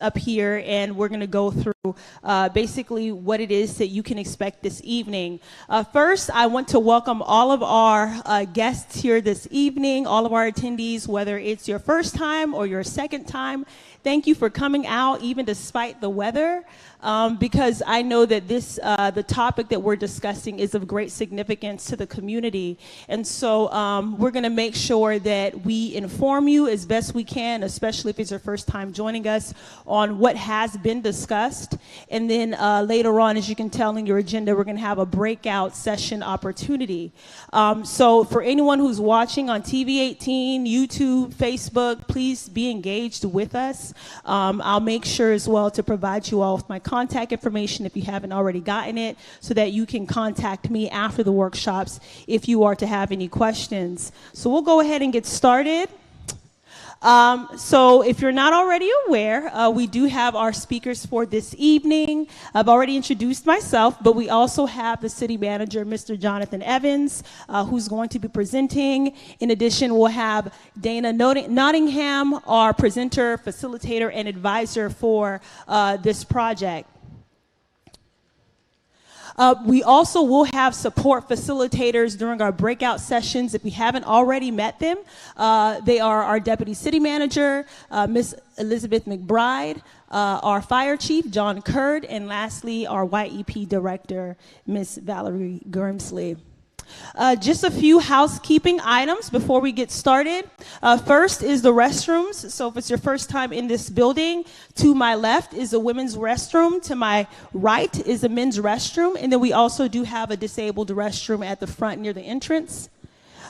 up here, and we're going to go through basically what it is that you can expect this evening. First, I want to welcome all of our guests here this evening, all of our attendees, whether it's your first time or your second time. Thank you for coming out, even despite the weather, because I know that the topic that we're discussing is of great significance to the community. And so we're going to make sure that we inform you as best we can, especially if it's your first time joining us, on what has been discussed. And then later on, as you can tell in your agenda, we're going to have a breakout session opportunity. So for anyone who's watching on TV 18, YouTube, Facebook, please be engaged with us. I'll make sure as well to provide you all with my contact information if you haven't already gotten it, so that you can contact me after the workshops if you are to have any questions. So we'll go ahead and get started. So if you're not already aware, we do have our speakers for this evening. I've already introduced myself, but we also have the city manager, Mr. Jonathan Evans, who's going to be presenting. In addition, we'll have Dana Nottingham, our presenter, facilitator, and advisor for this project. We also will have support facilitators during our breakout sessions. If you haven't already met them, they are our Deputy City Manager, Ms. Elizabeth McBride, our Fire Chief, John Curd, and lastly, our YEP Director, Ms. Valerie Grimsley. Just a few housekeeping items before we get started. First is the restrooms. So if it's your first time in this building, to my left is a women's restroom. To my right is a men's restroom. And then we also do have a disabled restroom at the front near the entrance.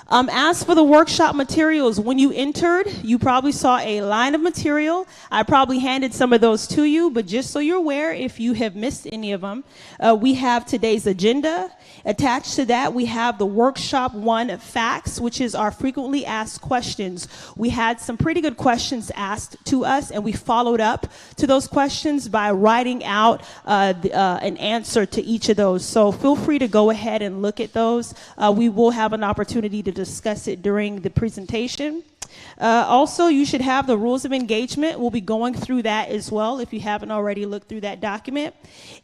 As for the workshop materials, when you entered, you probably saw a line of material. I probably handed some of those to you, but just so you're aware, if you have missed any of them, we have today's agenda. Attached to that, we have the Workshop 1 facts, which is our frequently asked questions. We had some pretty good questions asked to us, and we followed up to those questions by writing out an answer to each of those. So feel free to go ahead and look at those. We will have an opportunity to discuss it during the presentation. Also, you should have the rules of engagement. We'll be going through that as well if you haven't already looked through that document.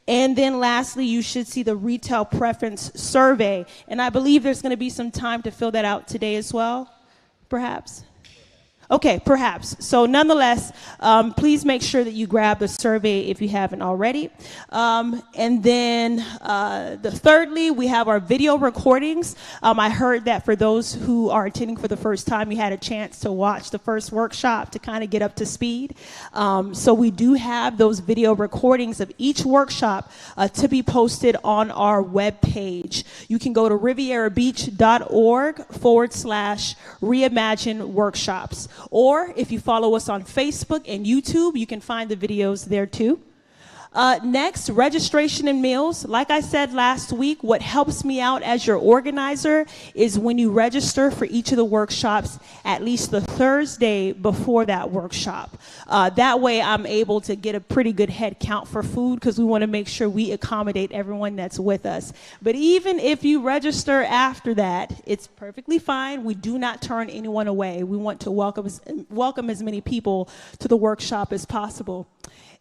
And then lastly, you should see the retail preference survey. And I believe there's going to be some time to fill that out today as well, perhaps. Okay, perhaps. So nonetheless, please make sure that you grab the survey if you haven't already. And then thirdly, we have our video recordings. I heard that for those who are attending for the first time, you had a chance to watch the first workshop to kind of get up to speed. So we do have those video recordings of each workshop to be posted on our webpage. You can go to rivierabeach.org/Reimagine workshops. Or if you follow us on Facebook and YouTube, you can find the videos there too. Next, registration and meals. Like I said last week, what helps me out as your organizer is when you register for each of the workshops at least the Thursday before that workshop. That way I'm able to get a pretty good head count for food, because we want to make sure we accommodate everyone that's with us. But even if you register after that, it's perfectly fine. We do not turn anyone away. We want to welcome as many people to the workshop as possible.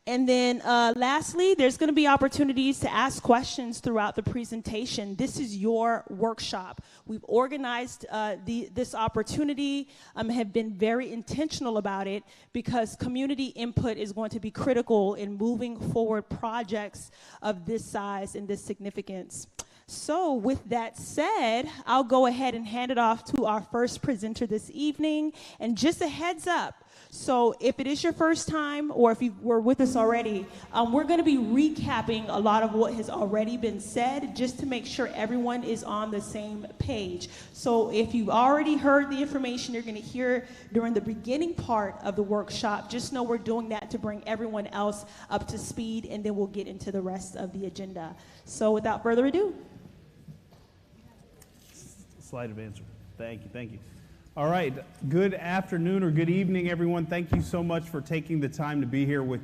And then lastly, there's going to be opportunities to ask questions throughout the presentation. This is your workshop. We've organized this opportunity, have been very intentional about it, because community input is going to be critical in moving forward projects of this size and this significance. So with that said, I'll go ahead and hand it off to our first presenter this evening. And just a heads up, so if it is your first time, or if you were with us already, we're going to be recapping a lot of what has already been said, just to make sure everyone is on the same page. So if you've already heard the information you're going to hear during the beginning part of the workshop, just know we're doing that to bring everyone else up to speed, and then we'll get into the rest of the agenda. So without further ado. Slide of answer. Thank you, thank you. All right, good afternoon or good evening, everyone. Thank you so much for taking the time to be here with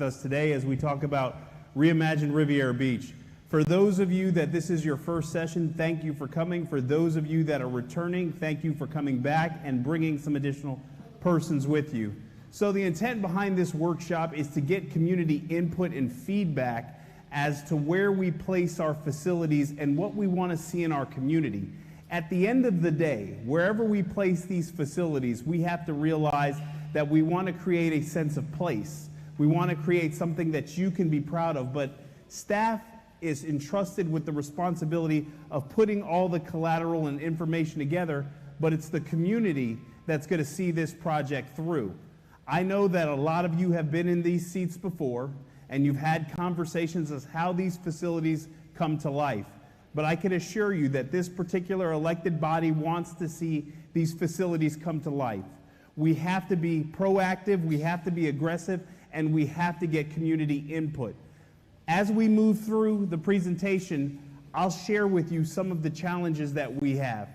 us today as we talk about Reimagine Riviera Beach. For those of you that this is your first session, thank you for coming. For those of you that are returning, thank you for coming back and bringing some additional persons with you. So the intent behind this workshop is to get community input and feedback as to where we place our facilities and what we want to see in our community. At the end of the day, wherever we place these facilities, we have to realize that we want to create a sense of place. We want to create something that you can be proud of, but staff is entrusted with the responsibility of putting all the collateral and information together, but it's the community that's going to see this project through. I know that a lot of you have been in these seats before, and you've had conversations as how these facilities come to life. But I can assure you that this particular elected body wants to see these facilities come to life. We have to be proactive, we have to be aggressive, and we have to get community input. As we move through the presentation, I'll share with you some of the challenges that we have.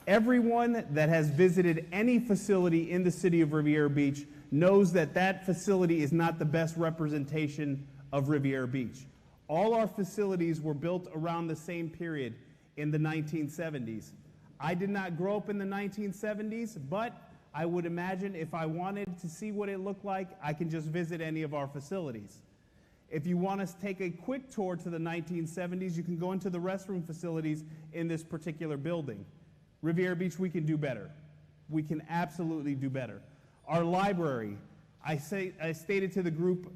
Everyone that has visited any facility in the city of Riviera Beach knows that that facility is not the best representation of Riviera Beach. All our facilities were built around the same period in the 1970s. I did not grow up in the 1970s, but I would imagine if I wanted to see what it looked like, I can just visit any of our facilities. If you want to take a quick tour to the 1970s, you can go into the restroom facilities in this particular building. Riviera Beach, we can do better. We can absolutely do better. Our library, I stated to the group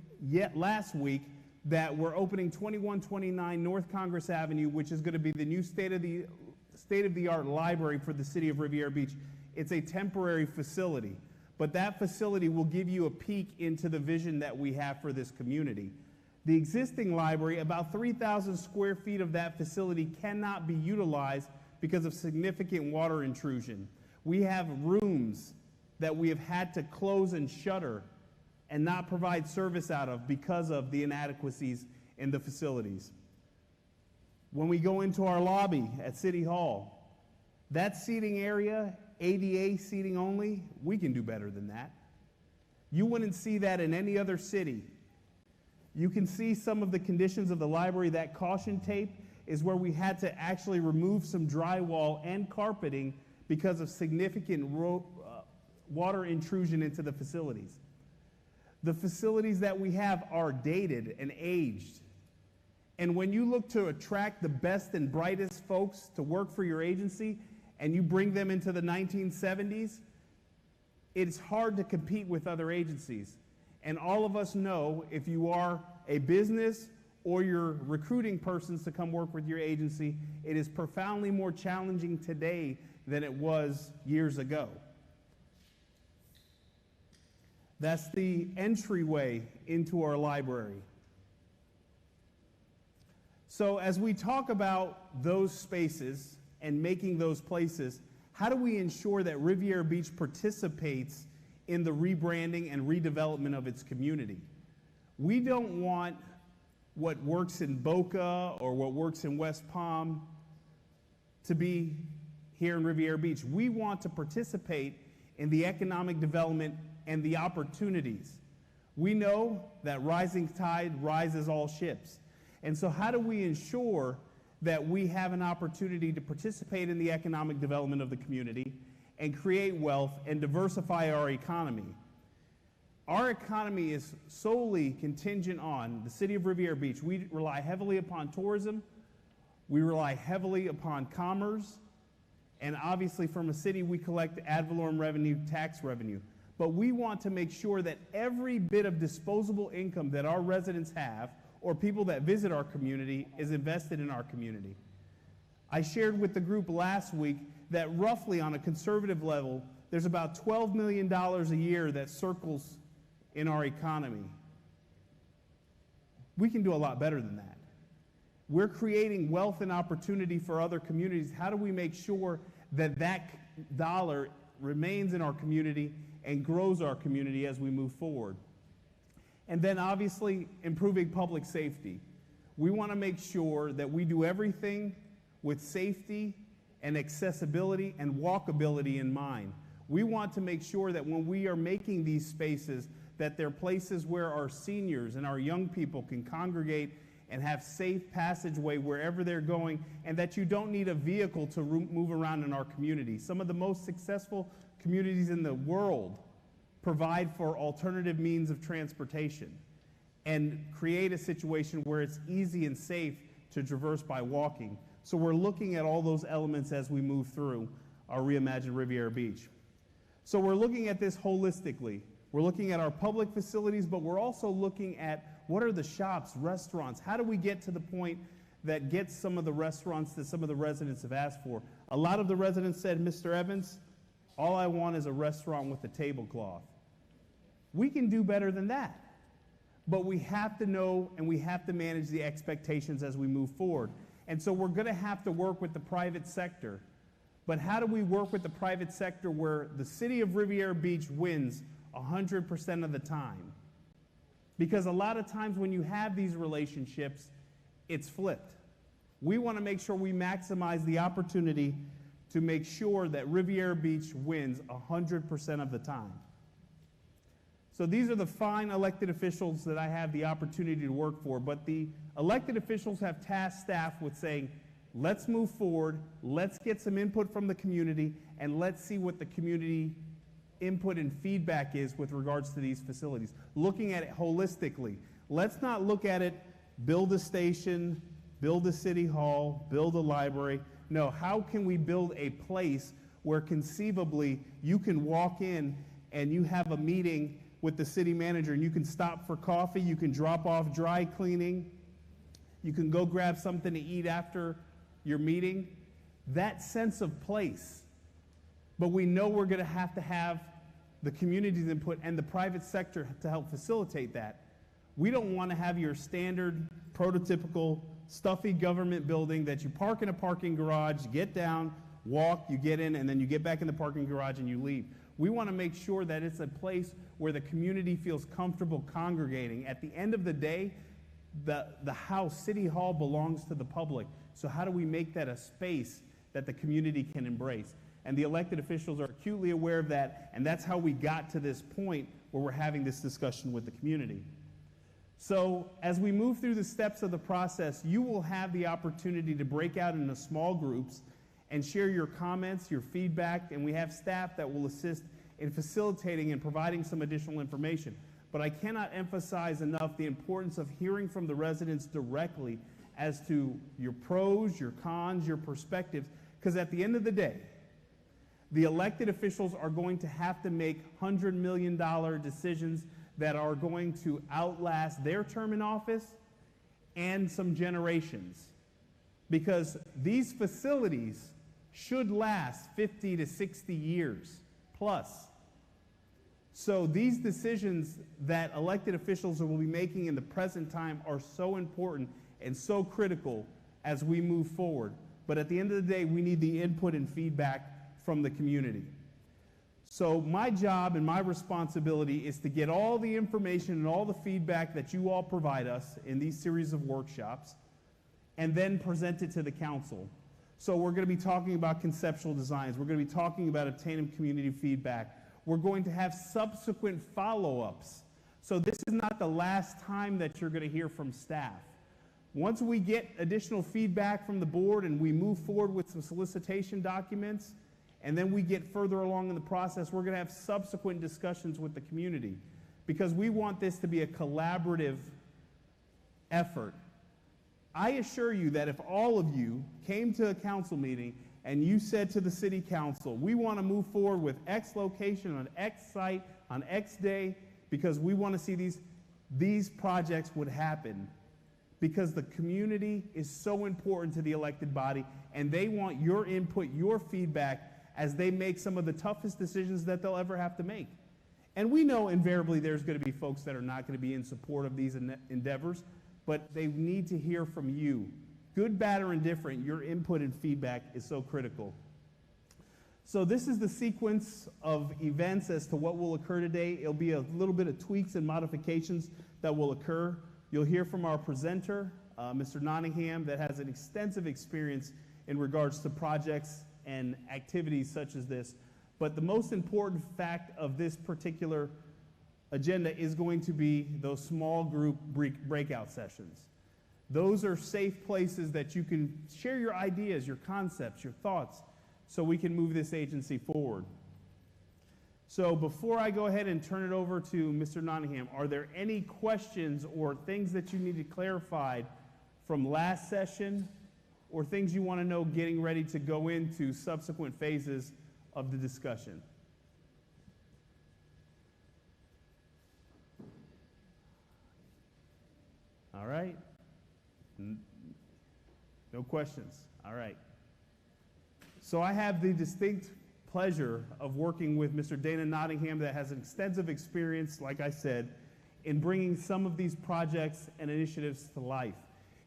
last week that we're opening 2129 North Congress Avenue, which is going to be the new state-of-the-art library for the city of Riviera Beach. It's a temporary facility, but that facility will give you a peek into the vision that we have for this community. The existing library, about 3,000 square feet of that facility cannot be utilized because of significant water intrusion. We have rooms that we have had to close and shutter and not provide service out of because of the inadequacies in the facilities. When we go into our lobby at City Hall, that seating area, ADA seating only, we can do better than that. You wouldn't see that in any other city. You can see some of the conditions of the library. That caution tape is where we had to actually remove some drywall and carpeting because of significant water intrusion into the facilities. The facilities that we have are dated and aged. And when you look to attract the best and brightest folks to work for your agency and you bring them into the 1970s, it's hard to compete with other agencies. And all of us know if you are a business or you're recruiting persons to come work with your agency, it is profoundly more challenging today than it was years ago. That's the entryway into our library. So as we talk about those spaces and making those places, how do we ensure that Riviera Beach participates in the rebranding and redevelopment of its community? We don't want what works in Boca or what works in West Palm to be here in Riviera Beach. We want to participate in the economic development and the opportunities. We know that rising tide rises all ships. And so how do we ensure that we have an opportunity to participate in the economic development of the community and create wealth and diversify our economy? Our economy is solely contingent on the city of Riviera Beach. We rely heavily upon tourism. We rely heavily upon commerce. And obviously from a city, we collect ad valorem revenue, tax revenue. But we want to make sure that every bit of disposable income that our residents have or people that visit our community is invested in our community. I shared with the group last week that roughly on a conservative level, there's about $12 million a year that circles in our economy. We can do a lot better than that. We're creating wealth and opportunity for other communities. How do we make sure that that dollar remains in our community and grows our community as we move forward? And then obviously improving public safety. We want to make sure that we do everything with safety and accessibility and walkability in mind. We want to make sure that when we are making these spaces, that they're places where our seniors and our young people can congregate and have safe passageway wherever they're going, and that you don't need a vehicle to move around in our community. Some of the most successful communities in the world provide for alternative means of transportation, and create a situation where it's easy and safe to traverse by walking. So we're looking at all those elements as we move through our Reimagine Riviera Beach. So we're looking at this holistically. We're looking at our public facilities, but we're also looking at what are the shops, restaurants. How do we get to the point that gets some of the restaurants that some of the residents have asked for? A lot of the residents said, Mr. Evans, all I want is a restaurant with a tablecloth. We can do better than that. But we have to know and we have to manage the expectations as we move forward. And so we're going to have to work with the private sector. But how do we work with the private sector where the city of Riviera Beach wins 100% of the time? Because a lot of times when you have these relationships, it's flipped. We want to make sure we maximize the opportunity to make sure that Riviera Beach wins 100% of the time. So these are the fine elected officials that I have the opportunity to work for, but the elected officials have tasked staff with saying, let's move forward, let's get some input from the community, and let's see what the community input and feedback is with regards to these facilities. Looking at it holistically. Let's not look at it, build a station, build a city hall, build a library. No, how can we build a place where conceivably you can walk in and you have a meeting with the city manager and you can stop for coffee, you can drop off dry cleaning, you can go grab something to eat after your meeting. That sense of place. But we know we're going to have the community's input and the private sector to help facilitate that. We don't want to have your standard, prototypical, stuffy government building that you park in a parking garage, you get down, walk, you get in, and then you get back in the parking garage and you leave. We want to make sure that it's a place where the community feels comfortable congregating. At the end of the day, the house, City Hall, belongs to the public. So how do we make that a space that the community can embrace? And the elected officials are acutely aware of that, and that's how we got to this point where we're having this discussion with the community. So as we move through the steps of the process, you will have the opportunity to break out into small groups and share your comments, your feedback, and we have staff that will assist in facilitating and providing some additional information. But I cannot emphasize enough the importance of hearing from the residents directly as to your pros, your cons, your perspectives, because at the end of the day, the elected officials are going to have to make $100 million decisions that are going to outlast their term in office and some generations. Because these facilities should last 50 to 60 years plus. So these decisions that elected officials will be making in the present time are so important and so critical as we move forward. But at the end of the day, we need the input and feedback from the community. So my job and my responsibility is to get all the information and all the feedback that you all provide us in these series of workshops and then present it to the council. So we're going to be talking about conceptual designs. We're going to be talking about obtaining community feedback. We're going to have subsequent follow-ups. So this is not the last time that you're going to hear from staff. Once we get additional feedback from the board and we move forward with some solicitation documents, and then we get further along in the process, we're going to have subsequent discussions with the community because we want this to be a collaborative effort. I assure you that if all of you came to a council meeting and you said to the city council, we want to move forward with X location on X site on X day because we want to see these projects would happen because the community is so important to the elected body and they want your input, your feedback as they make some of the toughest decisions that they'll ever have to make. And we know invariably there's going to be folks that are not going to be in support of these endeavors, but they need to hear from you. Good, bad, or indifferent, your input and feedback is so critical. So this is the sequence of events as to what will occur today. It'll be a little bit of tweaks and modifications that will occur. You'll hear from our presenter, Mr. Nottingham, that has an extensive experience in regards to projects and activities such as this. But the most important fact of this particular agenda is going to be those small group breakout sessions. Those are safe places that you can share your ideas, your concepts, your thoughts, so we can move this agency forward. So before I go ahead and turn it over to Mr. Nottingham, are there any questions or things that you need clarified from last session, or things you want to know getting ready to go into subsequent phases of the discussion? All right. No questions. All right. So I have the distinct pleasure of working with Mr. Dana Nottingham, that has extensive experience, like I said, in bringing some of these projects and initiatives to life.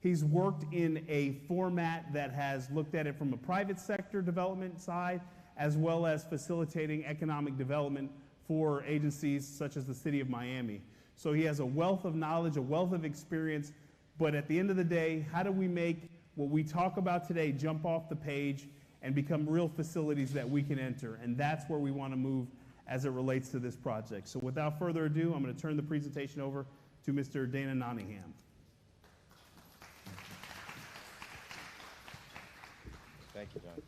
He's worked in a format that has looked at it from a private sector development side, as well as facilitating economic development for agencies such as the City of Miami. So he has a wealth of knowledge, a wealth of experience, but at the end of the day, how do we make what we talk about today jump off the page and become real facilities that we can enter? And that's where we want to move as it relates to this project. So without further ado, I'm going to turn the presentation over to Mr. Dana Nottingham. Thank you, John.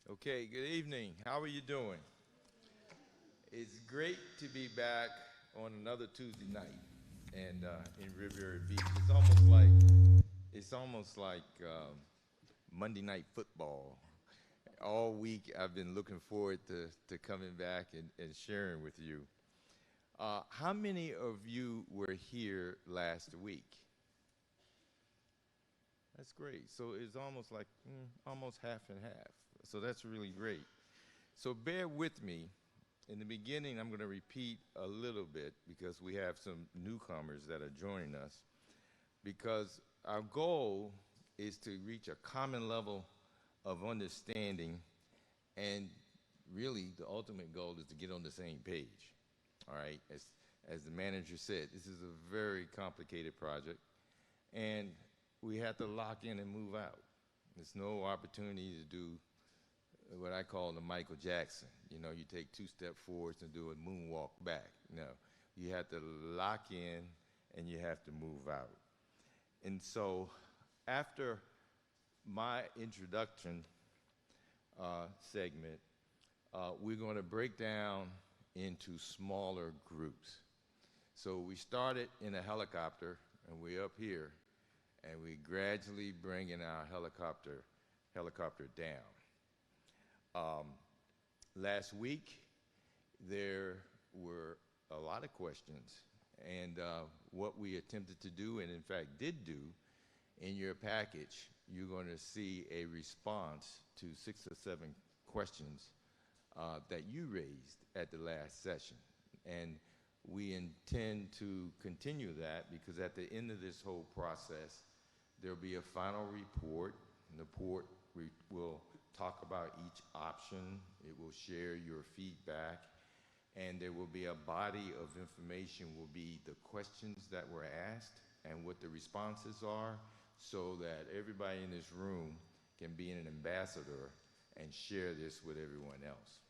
Okay, good evening. How are you doing? It's great to be back on another Tuesday night and in Riviera Beach. It's almost like Monday Night Football. All week I've been looking forward to coming back and sharing with you. How many of you were here last week? That's great. So it's almost like almost half and half. So that's really great. So bear with me. In the beginning, I'm going to repeat a little bit because we have some newcomers that are joining us. Because our goal is to reach a common level of understanding, and really the ultimate goal is to get on the same page. All right, as the manager said, this is a very complicated project, and we have to lock in and move out. There's no opportunity to do what I call the Michael Jackson. You know, you take 2 steps forwards and do a moonwalk back. No, you have to lock in and you have to move out. And so after my introduction segment, we're going to break down into smaller groups. So we started in a helicopter, and we're up here, and we gradually bringing our helicopter down. Last week, there were a lot of questions, and what we attempted to do, and in fact did do, in your package, you're going to see a response to 6 or 7 questions that you raised at the last session. And we intend to continue that, because at the end of this whole process, there'll be a final report, and the report will talk about each option. It will share your feedback, and there will be a body of information, will be the questions that were asked and what the responses are, so that everybody in this room can be an ambassador and share this with everyone else.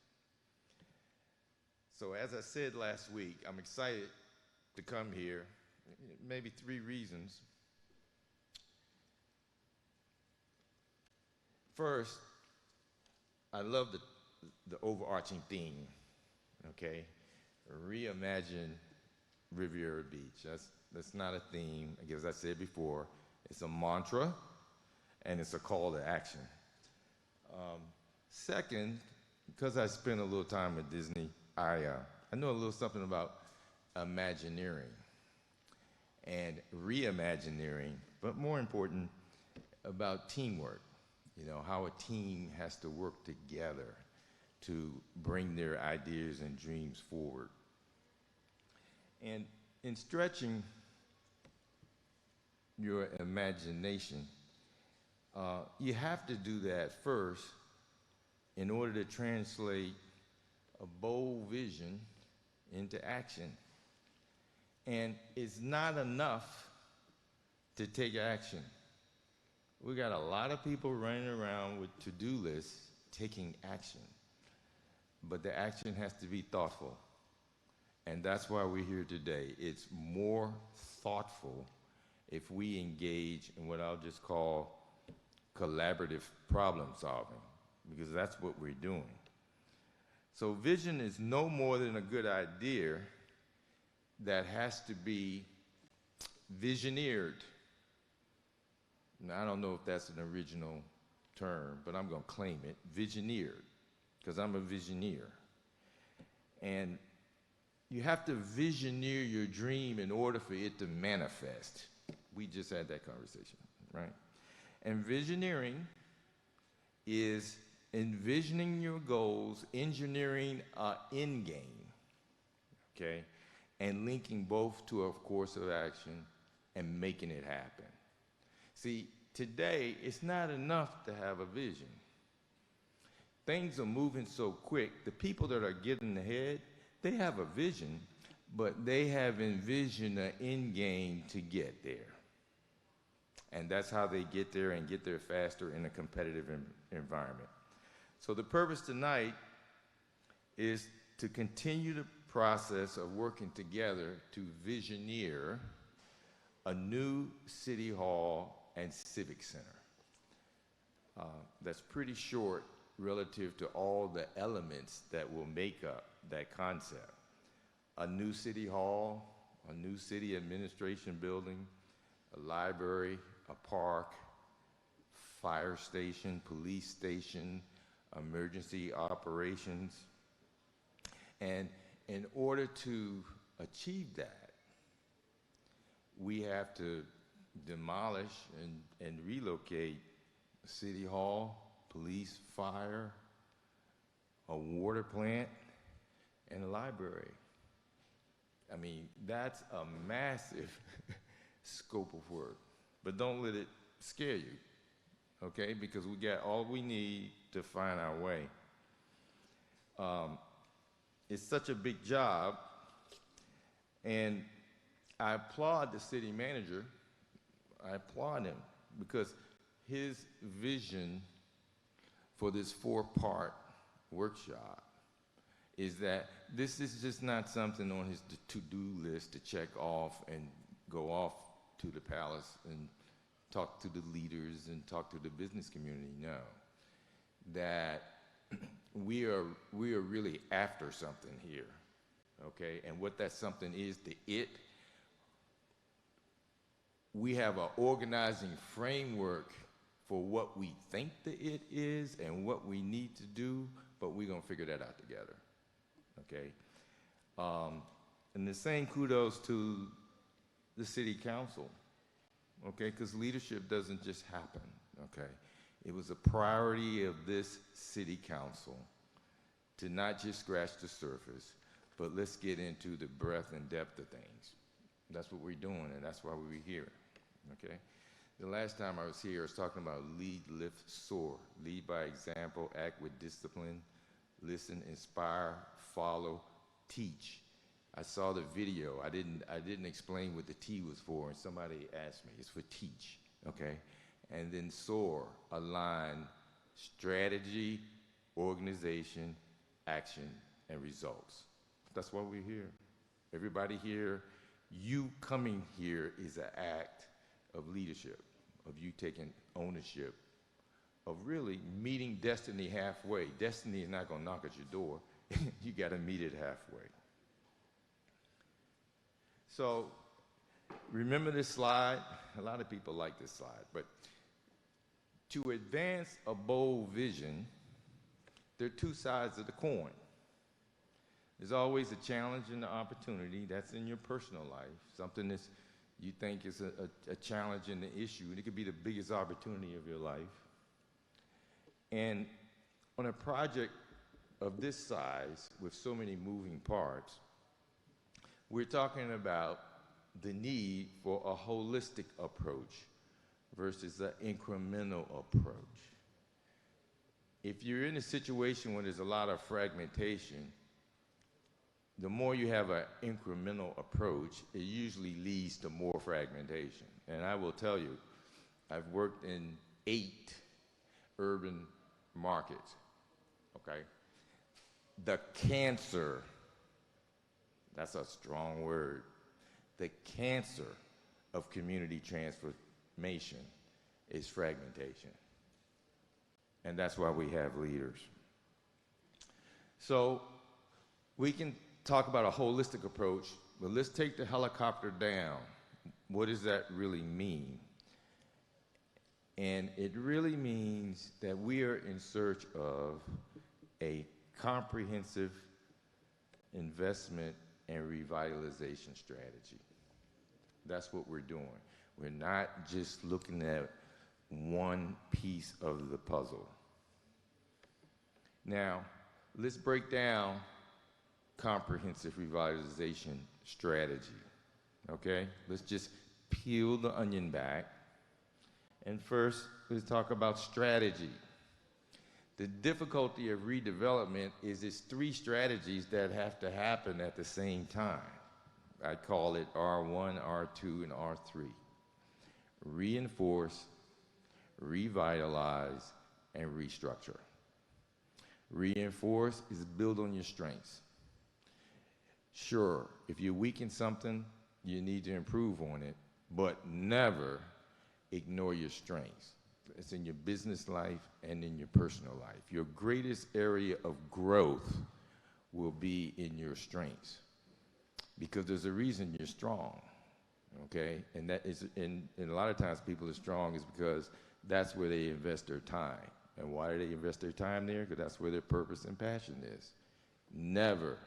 So as I said last week, I'm excited to come here. Maybe 3 reasons. First, I love the overarching theme, okay? Reimagine Riviera Beach. That's not a theme. As I said before, it's a mantra, and it's a call to action. Second, because I spent a little time at Disney, I know a little something about Imagineering and Reimagineering, but more important, about teamwork. You know, how a team has to work together to bring their ideas and dreams forward. And in stretching your imagination, you have to do that first in order to translate a bold vision into action. And it's not enough to take action. We got a lot of people running around with to-do lists taking action, but the action has to be thoughtful. And that's why we're here today. It's more thoughtful if we engage in what I'll just call collaborative problem solving, because that's what we're doing. So vision is no more than a good idea that has to be visioneered. Now, I don't know if that's an original term, but I'm going to claim it, visioneered, because I'm a visioneer. And you have to visioneer your dream in order for it to manifest. We just had that conversation, right? And visioneering is envisioning your goals, engineering an end game, okay? And linking both to a course of action and making it happen. See, today, it's not enough to have a vision. Things are moving so quick, the people that are getting ahead, they have a vision, but they have envisioned an end game to get there. And that's how they get there and get there faster in a competitive environment. So the purpose tonight is to continue the process of working together to visioneer a new city hall and civic center. That's pretty short relative to all the elements that will make up that concept. A new city hall, a new city administration building, a library, a park, fire station, police station, emergency operations. And in order to achieve that, we have to demolish and relocate City Hall, police, fire, a water plant, and a library. I mean, that's a massive scope of work. But don't let it scare you, okay? Because we got all we need to find our way. It's such a big job, and I applaud the city manager. I applaud him because his vision for this 4-part workshop is that this is just not something on his to-do list to check off and go off to the palace and talk to the leaders and talk to the business community. No, that we are really after something here, okay? And what that something is, the it, we have an organizing framework for what we think the it is and what we need to do, but we're gonna figure that out together, okay? And the same kudos to the city council, okay? Because leadership doesn't just happen, okay? It was a priority of this city council to not just scratch the surface, but let's get into the breadth and depth of things. That's what we're doing, and that's why we're here, okay? The last time I was here, I was talking about lead, lift, soar. Lead by example, act with discipline, listen, inspire, follow, teach. I saw the video. I didn't explain what the T was for, and somebody asked me. It's for teach, okay? And then soar, align, strategy, organization, action, and results. That's why we're here. Everybody here, you coming here is an act of leadership, of you taking ownership, of really meeting destiny halfway. Destiny is not gonna knock at your door. You gotta meet it halfway. So, remember this slide? A lot of people like this slide, but to advance a bold vision, there are two sides of the coin. There's always a challenge and an opportunity. That's in your personal life, something that's you think is a challenge and an issue, and it could be the biggest opportunity of your life. And on a project of this size, with so many moving parts, we're talking about the need for a holistic approach versus an incremental approach. If you're in a situation where there's a lot of fragmentation, the more you have an incremental approach, it usually leads to more fragmentation. And I will tell you, I've worked in 8 urban markets, okay? The cancer, that's a strong word, the cancer of community transformation is fragmentation. And that's why we have leaders. So we can talk about a holistic approach, but let's take the helicopter down. What does that really mean? And it really means that we are in search of a comprehensive investment and revitalization strategy. That's what we're doing. We're not just looking at one piece of the puzzle. Now, let's break down comprehensive revitalization strategy, okay? Let's just peel the onion back. And first, let's talk about strategy. The difficulty of redevelopment is it's three strategies that have to happen at the same time. I call it R1, R2, and R3. Reinforce, revitalize, and restructure. Reinforce is build on your strengths. Sure, if you're weak in something, you need to improve on it, but never ignore your strengths. It's in your business life and in your personal life. Your greatest area of growth will be in your strengths because there's a reason you're strong, okay? And that is, and a lot of times people are strong is because that's where they invest their time. And why do they invest their time there? Because that's where their purpose and passion is. Never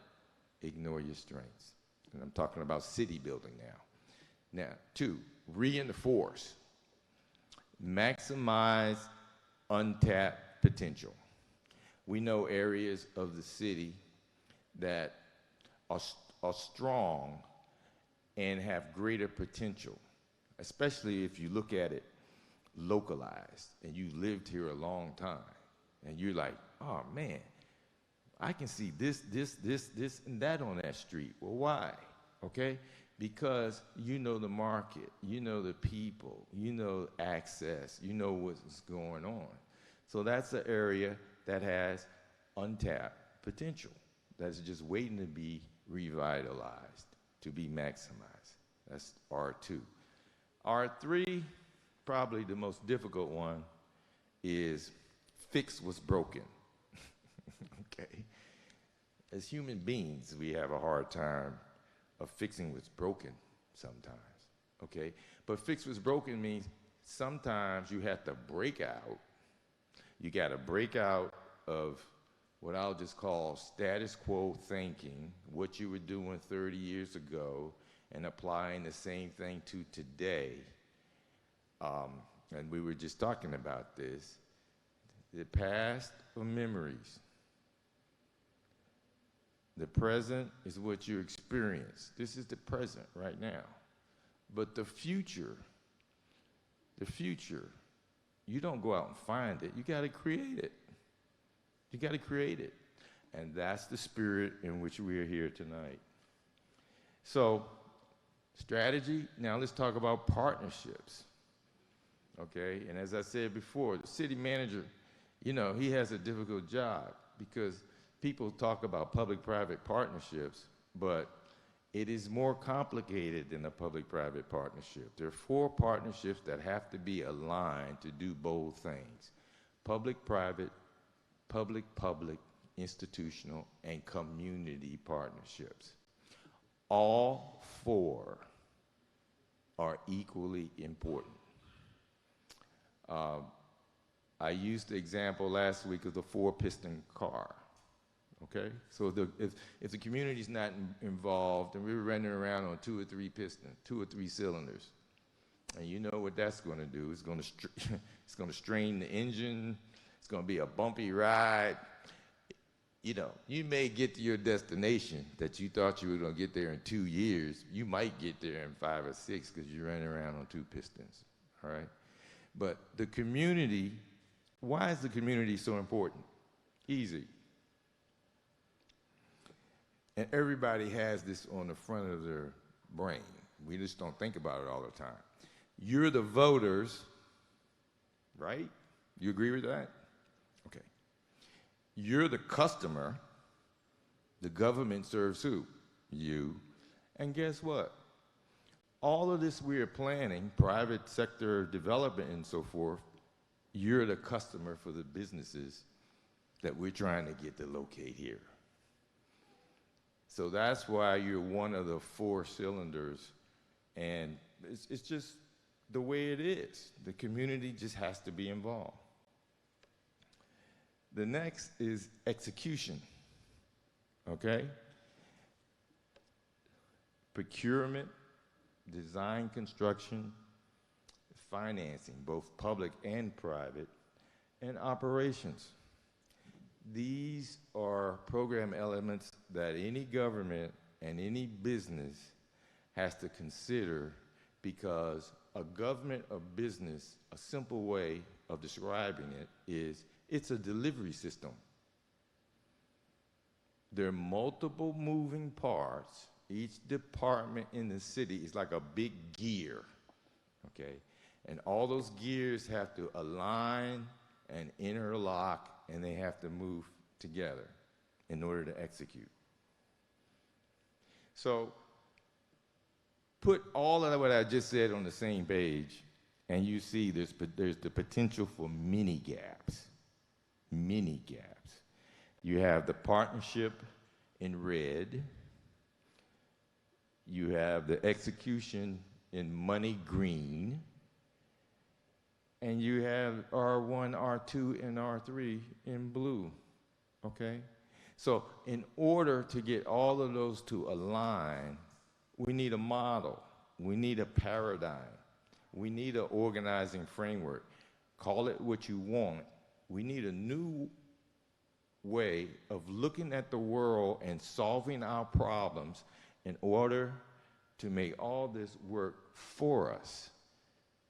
ignore your strengths. And I'm talking about city building now. Now, 2, reinforce. Maximize untapped potential. We know areas of the city that are strong and have greater potential, especially if you look at it localized and you lived here a long time and you're like, oh man, I can see this, and that on that street. Well, why? Okay? Because you know the market, you know the people, you know access, you know what's going on. So that's an area that has untapped potential. That's just waiting to be revitalized, to be maximized. That's R2. R3, probably the most difficult one, is fix what's broken. Okay? As human beings, we have a hard time of fixing what's broken sometimes, okay? But fix what's broken means sometimes you have to break out. You got to break out of what I'll just call status quo thinking, what you were doing 30 years ago, and applying the same thing to today. And we were just talking about this. The past are memories. The present is what you experience. This is the present right now. But the future, you don't go out and find it. You got to create it. You got to create it. And that's the spirit in which we are here tonight. So, strategy, now let's talk about partnerships. Okay, and as I said before, the city manager, you know, he has a difficult job because people talk about public-private partnerships, but it is more complicated than a public-private partnership. There are 4 partnerships that have to be aligned to do both things: public-private, public-public, institutional, and community partnerships. All 4 are equally important. I used the example last week of the 4-piston car. Okay, so if the community's not involved, and we're running around on 2 or 3 pistons, 2 or 3 cylinders, and you know what that's going to do? It's going to strain the engine. It's going to be a bumpy ride. You know, you may get to your destination that you thought you were going to get there in 2 years. You might get there in 5 or 6 because you're running around on 2 pistons. All right, but the community. Why is the community so important? Easy. And everybody has this on the front of their brain. We just don't think about it all the time. You're the voters, right? You agree with that? Okay. You're the customer. The government serves who? You. And guess what? all of this we are planning, private sector development and so forth, you're the customer for the businesses that we're trying to get to locate here. So that's why you're one of the 4 cylinders, and it's just the way it is. The community just has to be involved. The next is execution, okay? Procurement, design, construction, financing, both public and private, and operations. These are program elements that any government and any business has to consider, because a government or business, a simple way of describing it is it's a delivery system. There are multiple moving parts. Each department in the city is like a big gear, okay? And all those gears have to align and interlock, and they have to move together in order to execute. So put all of what I just said on the same page, and you see there's the potential for many gaps. Many gaps. You have the partnership in red. You have the execution in money green. And you have R1, R2, and R3 in blue, okay? So in order to get all of those to align, we need a model. We need a paradigm. We need an organizing framework. Call it what you want. We need a new way of looking at the world and solving our problems in order to make all this work for us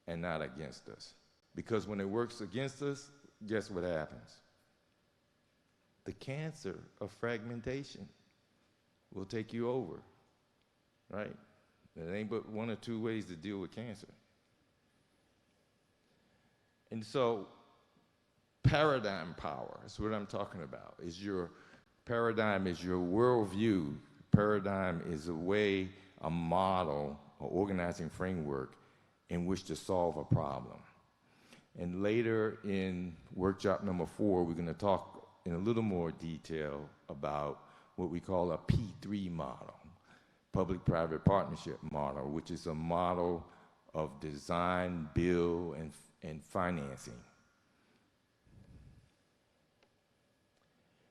and not against us. Because when it works against us, guess what happens? The cancer of fragmentation will take you over, right? There ain't but 1 or 2 ways to deal with cancer. And so paradigm power is what I'm talking about. Paradigm is your worldview. Paradigm is a way, a model, an organizing framework in which to solve a problem. And later in workshop number 4, we're going to talk in a little more detail about what we call a P3 model, public-private partnership model, which is a model of design, build, and financing.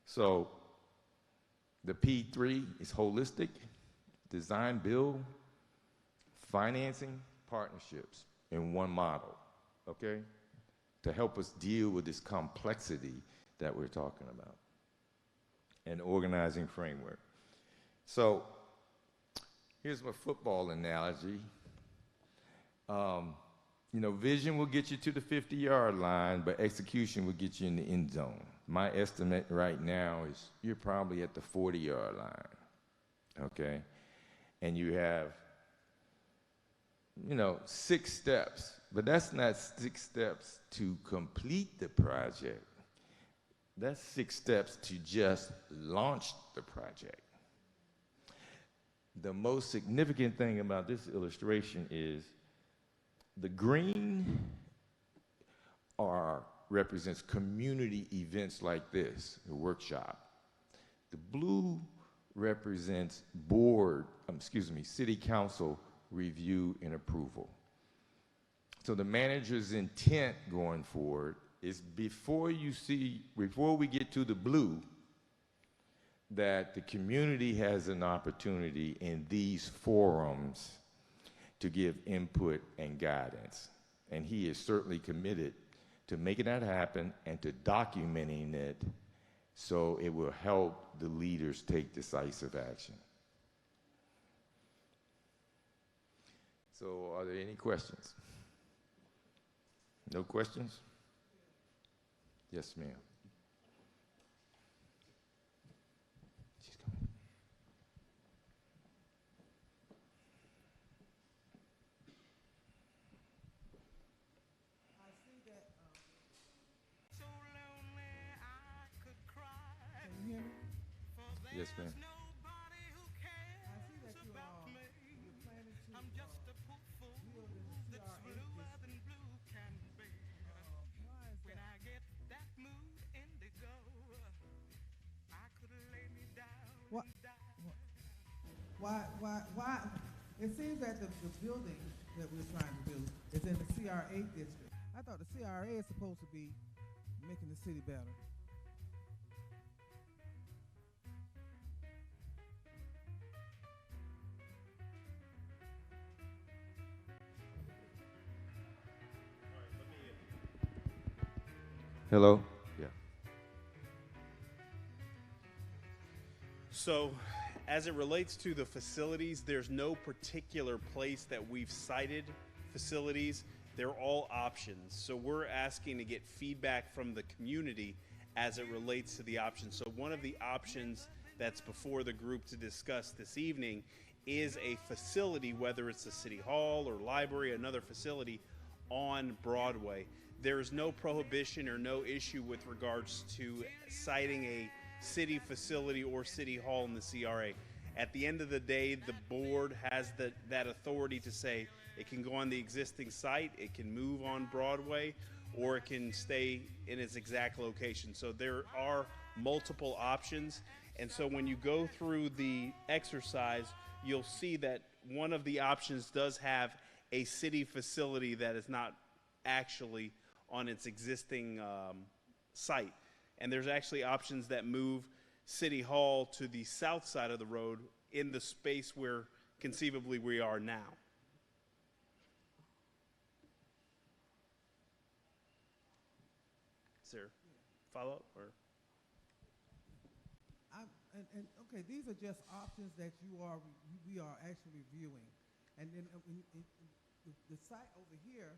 So the P3 is holistic, design, build, financing, partnerships in one model, okay? To help us deal with this complexity that we're talking about, an organizing framework. So here's my football analogy. Vision will get you to the 50-yard line, but execution will get you in the end zone. My estimate right now is you're probably at the 40-yard line, okay? And you have, 6 steps. But that's not 6 steps to complete the project. That's 6 steps to just launch the project. The most significant thing about this illustration is the green represents community events like this, a workshop. The blue represents city council review and approval. So the manager's intent going forward is before we get to the blue, that the community has an opportunity in these forums to give input and guidance. And he is certainly committed to making that happen and to documenting it so it will help the leaders take decisive action. So are there any questions? No questions? Yes, ma'am. She's coming. I see that. So lonely I could cry. Can you hear me? Yes, ma'am. I see that you're planning to why? It seems that the building that we're trying to do is in the CRA district. I thought the CRA is supposed to be making the city better. Hello? Yeah. So, as it relates to the facilities, there's no particular place that we've cited facilities. They're all options. So we're asking to get feedback from the community as it relates to the options. So one of the options that's before the group to discuss this evening is a facility, whether it's a city hall or library, another facility on Broadway. There is no prohibition or no issue with regards to citing a city facility or city hall in the CRA. At the end of the day, the board has that authority to say it can go on the existing site, it can move on Broadway, or it can stay in its exact location. So there are multiple options. And so when you go through the exercise, you'll see that one of the options does have a city facility that is not actually on its existing site. And there's actually options that move City Hall to the south side of the road in the space where conceivably we are now. Is there follow-up or? Okay, these are just options that we are actually reviewing. And then the site over here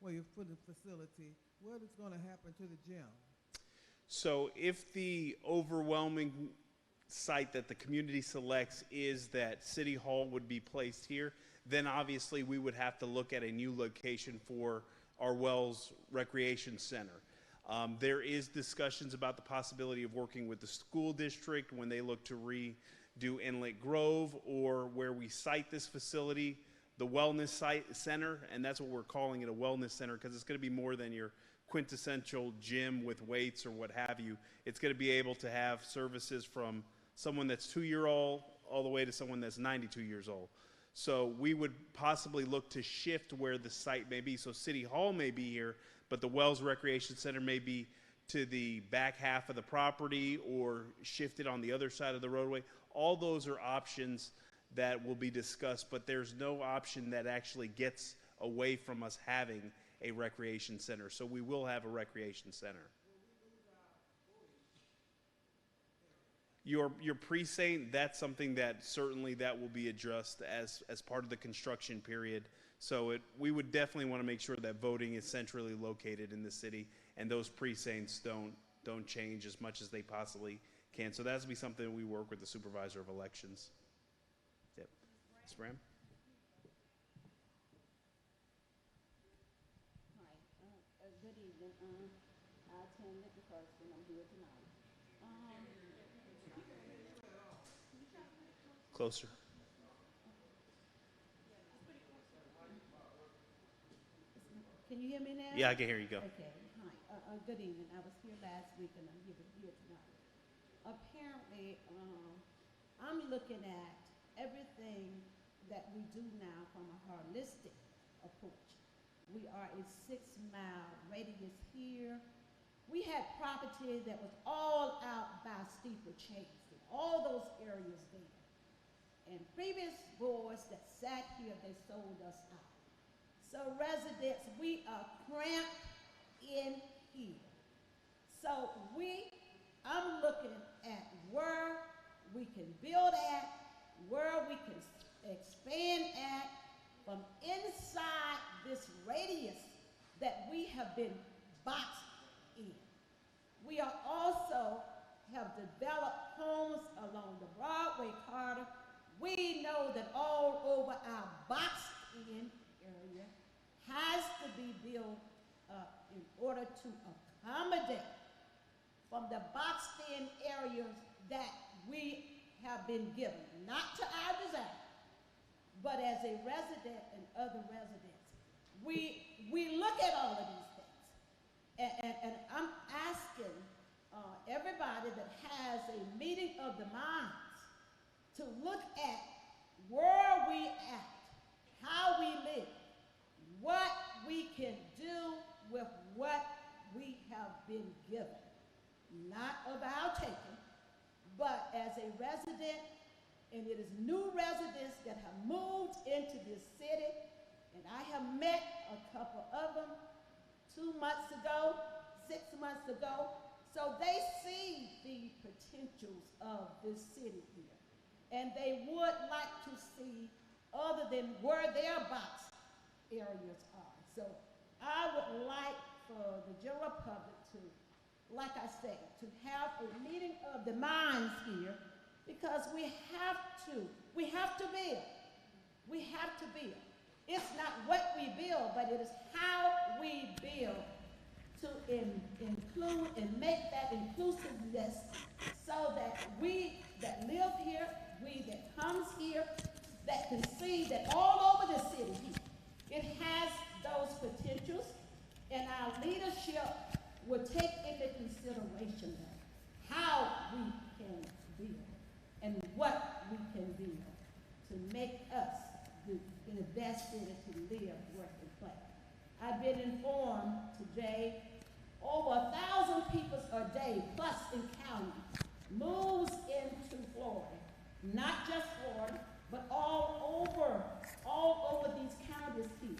where you put the facility, what is going to happen to the gym? So if the overwhelming site that the community selects is that City Hall would be placed here, then obviously we would have to look at a new location for our Wells Recreation Center. There is discussions about the possibility of working with the school district when they look to redo Inlet Grove, or where we site this facility, the wellness center, and that's what we're calling it, a wellness center, because it's going to be more than your quintessential gym with weights or what have you. It's going to be able to have services from someone that's 2-year-old all the way to someone that's 92 years old. So we would possibly look to shift where the site may be. So City Hall may be here, but the Wells Recreation Center may be to the back half of the property or shifted on the other side of the roadway. All those are options that will be discussed, but there's no option that actually gets away from us having a recreation center. So we will have a recreation center. Your precinct, that's something that certainly that will be addressed as part of the construction period. So we would definitely want to make sure that voting is centrally located in the city, and those precincts don't change as much as they possibly can. So that has to be something that we work with the supervisor of elections. Yep. Ms. Bram? Hi, good evening. I attend Liquor First, and I'm here tonight. Closer. Can you hear me now? Yeah, I can hear you. Go. Okay. Hi. Good evening. I was here last week, and I'm here tonight. Apparently, I'm looking at everything that we do now from a holistic approach. We are a 6-mile radius here. We had property that was all out by steeplechase, all those areas there. And previous boards that sat here, they sold us out. So residents, we are cramped in here. So I'm looking at where we can build at, where we can expand at, from inside this radius that we have been boxed in. We are also have developed homes along the Broadway corridor. We know that all over our boxed-in area has to be built in order to accommodate from the boxed-in areas that we have been given, not to our design, but as a resident and other residents. We look at all of these things, and I'm asking everybody that has a meeting of the minds to look at where we at, how we live, what we can do with what we have been given. Not of our taking, but as a resident, and it is new residents that have moved into this city, and I have met a couple of them 2 months ago, 6 months ago, so they see the potentials of this city here, and they would like to see other than where their box areas are. So I would like for the general public to, like I say, to have a meeting of the minds here, because we have to build. We have to build. It's not what we build, but it is how we build to include and make that inclusiveness so that we that live here, we that comes here, that can see that all over the city here, it has those potentials, and our leadership will take into consideration how we can build and what we can build to make us the best city to live, work, and play. I've been informed today over 1,000 people a day, plus in county, moves into Florida. Not just Florida, but all over these counties here.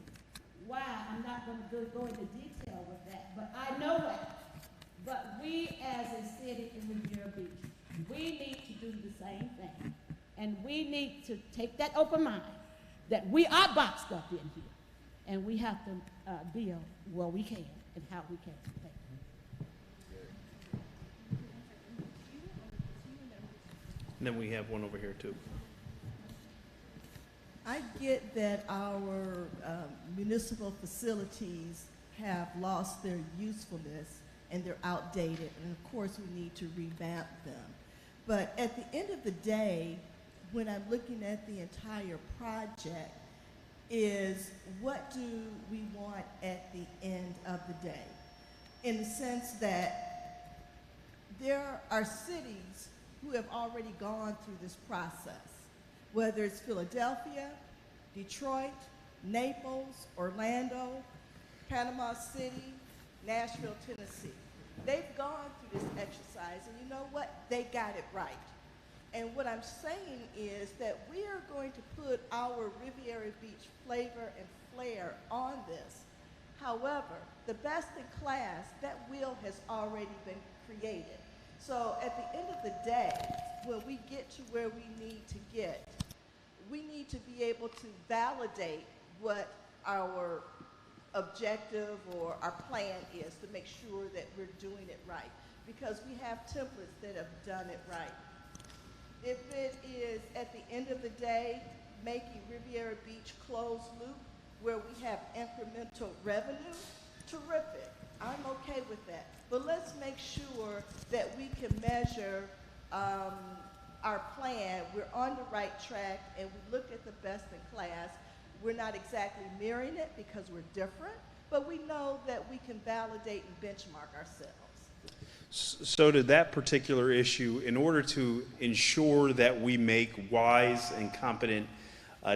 Why? I'm not going to go into detail with that, but I know that. But we as a city in Riviera Beach, we need to do the same thing. And we need to take that open mind that we are boxed up in here. And we have to build where we can and how we can. Thank you. And then we have one over here too. I get that our municipal facilities have lost their usefulness and they're outdated, and of course we need to revamp them. But at the end of the day, when I'm looking at the entire project, is what do we want at the end of the day? In the sense that there are cities who have already gone through this process, whether it's Philadelphia, Detroit, Naples, Orlando, Panama City, Nashville, Tennessee. They've gone through this exercise, and you know what? They got it right. And what I'm saying is that we are going to put our Riviera Beach flavor and flair on this. However, the best in class, that wheel has already been created. So at the end of the day, when we get to where we need to get, we need to be able to validate what our objective or our plan is to make sure that we're doing it right, because we have templates that have done it right. If it is, at the end of the day, making Riviera Beach closed loop where we have incremental revenue, terrific. I'm okay with that. But let's make sure that we can measure our plan. We're on the right track, and we look at the best in class. We're not exactly mirroring it because we're different, but we know that we can validate and benchmark ourselves. So to that particular issue, in order to ensure that we make wise and competent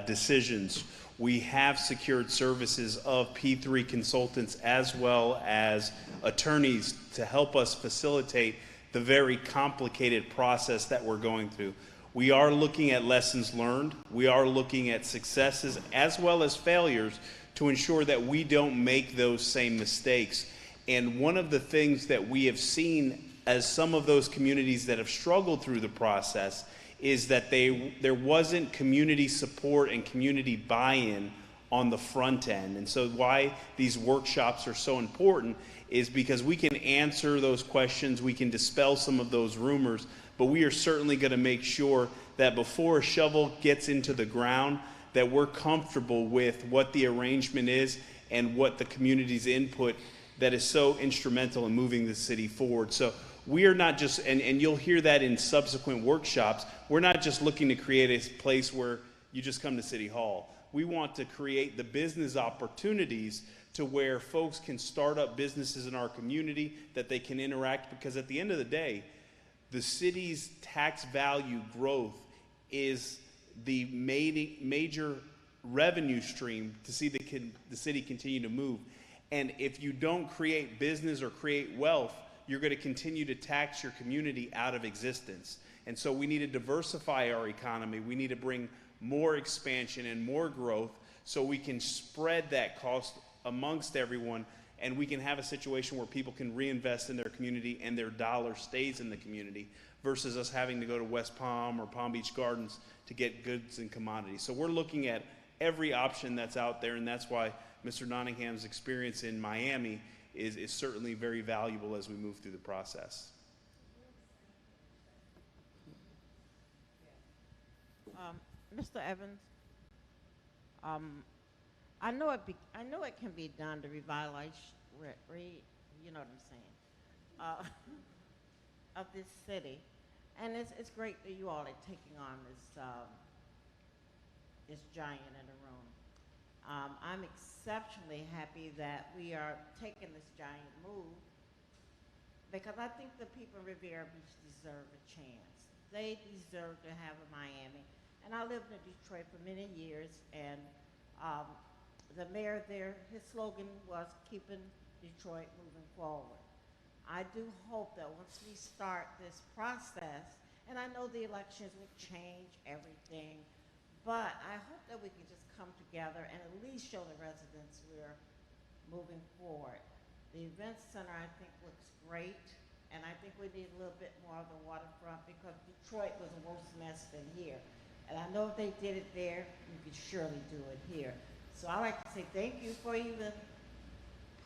decisions, we have secured services of P3 consultants as well as attorneys to help us facilitate the very complicated process that we're going through. We are looking at lessons learned. We are looking at successes as well as failures to ensure that we don't make those same mistakes. And one of the things that we have seen as some of those communities that have struggled through the process is that there wasn't community support and community buy-in on the front end. And so why these workshops are so important is because we can answer those questions, we can dispel some of those rumors, but we are certainly going to make sure that before a shovel gets into the ground, that we're comfortable with what the arrangement is and what the community's input that is so instrumental in moving the city forward. So we are not just, and you'll hear that in subsequent workshops, we're not just looking to create a place where you just come to City Hall. We want to create the business opportunities to where folks can start up businesses in our community, that they can interact, because at the end of the day, the city's tax value growth is the major revenue stream to see the city continue to move. And if you don't create business or create wealth, you're going to continue to tax your community out of existence. And so we need to diversify our economy. We need to bring more expansion and more growth so we can spread that cost amongst everyone, and we can have a situation where people can reinvest in their community and their dollar stays in the community versus us having to go to West Palm or Palm Beach Gardens to get goods and commodities. So we're looking at every option that's out there, and that's why Mr. Nottingham's experience in Miami is certainly very valuable as we move through the process. Mr. Evans, I know it can be done to revitalize, you know what I'm saying, of this city, and it's great that you all are taking on this giant in the room. I'm exceptionally happy that we are taking this giant move because I think the people in Riviera Beach deserve a chance. They deserve to have a Miami. And I lived in Detroit for many years, and the mayor there, his slogan was keeping Detroit moving forward. I do hope that once we start this process, and I know the elections will change everything, but I hope that we can just come together and at least show the residents we're moving forward. The event center, I think, looks great, and I think we need a little bit more of the waterfront because Detroit was a worse mess than here. And I know if they did it there, you could surely do it here. So I like to say thank you for even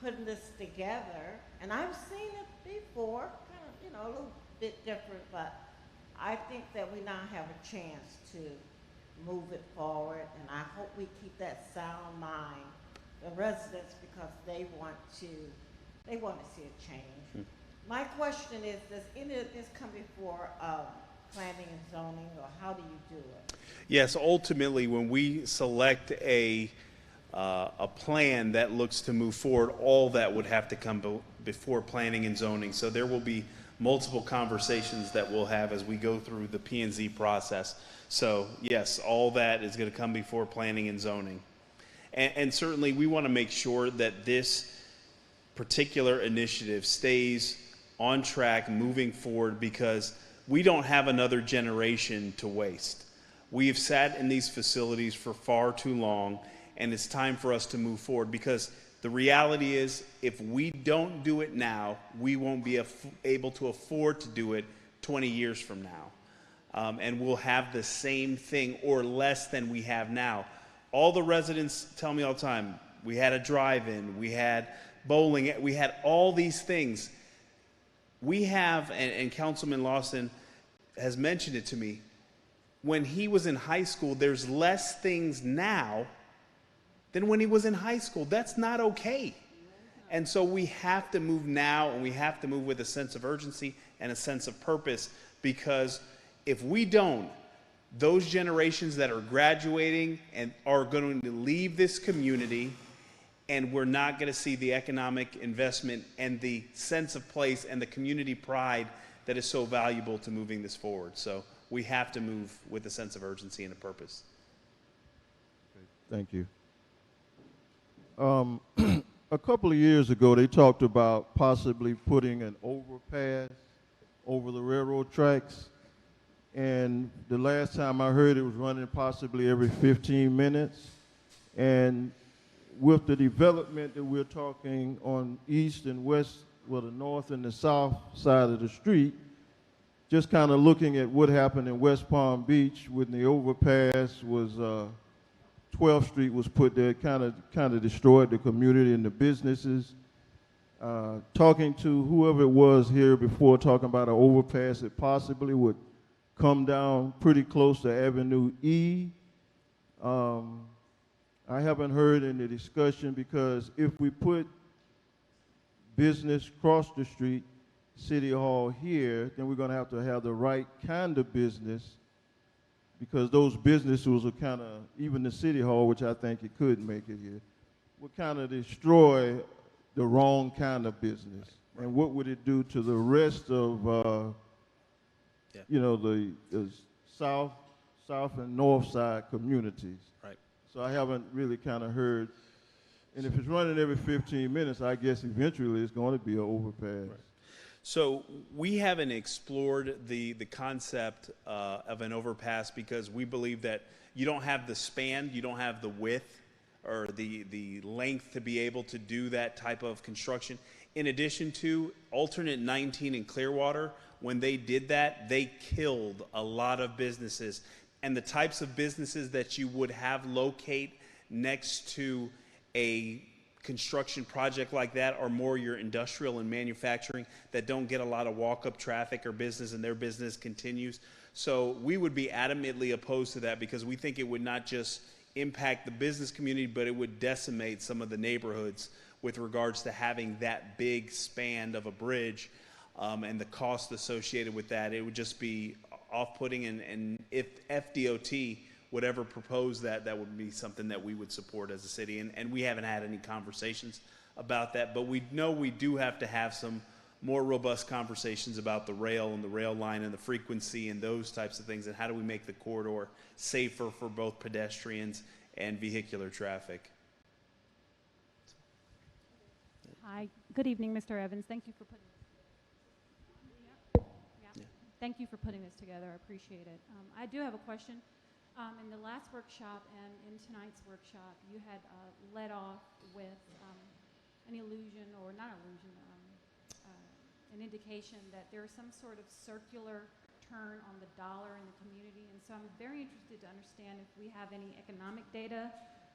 putting this together. And I've seen it before, kind of, you know, a little bit different, but I think that we now have a chance to move it forward. And I hope we keep that sound mind, the residents, because they want to see a change. My question is, does any of this come before planning and zoning, or how do you do it? Yes, ultimately, when we select a plan that looks to move forward, all that would have to come before planning and zoning. So there will be multiple conversations that we'll have as we go through the P&Z process. So yes, all that is going to come before planning and zoning. And certainly we want to make sure that this particular initiative stays on track moving forward because we don't have another generation to waste. We've sat in these facilities for far too long, and it's time for us to move forward because the reality is if we don't do it now, we won't be able to afford to do it 20 years from now. And we'll have the same thing or less than we have now. All the residents tell me all the time, we had a drive-in, we had bowling, we had all these things. We have, and Councilman Lawson has mentioned it to me, when he was in high school, there's less things now than when he was in high school. That's not okay. And so we have to move now, and we have to move with a sense of urgency and a sense of purpose, because if we don't, those generations that are graduating and are going to leave this community, and we're not going to see the economic investment and the sense of place and the community pride that is so valuable to moving this forward. So we have to move with a sense of urgency and a purpose. Thank you. A couple of years ago, they talked about possibly putting an overpass over the railroad tracks. And the last time I heard it was running possibly every 15 minutes. And with the development that we're talking on east and west, well, the north and the south side of the street, just kind of looking at what happened in West Palm Beach when the overpass was, 12th Street was put there, kind of destroyed the community and the businesses. Talking to whoever it was here before, talking about an overpass that possibly would come down pretty close to Avenue E. I haven't heard any discussion because if we put business across the street, City Hall here, then we're going to have the right kind of business, because those businesses will kind of, even the City Hall, which I think it could make it here, would kind of destroy the wrong kind of business. And what would it do to the rest of, you know, the south south and north side communities. Right. So I haven't really kind of heard. And if it's running every 15 minutes, I guess eventually it's going to be an overpass. Right. So we haven't explored the concept of an overpass because we believe that you don't have the span, you don't have the width or the length to be able to do that type of construction. In addition to alternate 19 in Clearwater, when they did that, they killed a lot of businesses. And the types of businesses that you would have locate next to a construction project like that are more your industrial and manufacturing that don't get a lot of walk-up traffic or business, and their business continues. So we would be adamantly opposed to that because we think it would not just impact the business community, but it would decimate some of the neighborhoods with regards to having that big span of a bridge and the cost associated with that. It would just be off-putting, and if FDOT would ever propose that, that would be something that we would support as a city. And we haven't had any conversations about that, but we know we do have to have some more robust conversations about the rail and the rail line and the frequency and those types of things, and how do we make the corridor safer for both pedestrians and vehicular traffic. Hi, good evening, Mr. Evans. Thank you for putting Thank you for putting this together. I appreciate it. I do have a question. In the last workshop and in tonight's workshop, you had led off with an illusion, or not illusion, an indication that there is some sort of circular turn on the dollar in the community. And so I'm very interested to understand if we have any economic data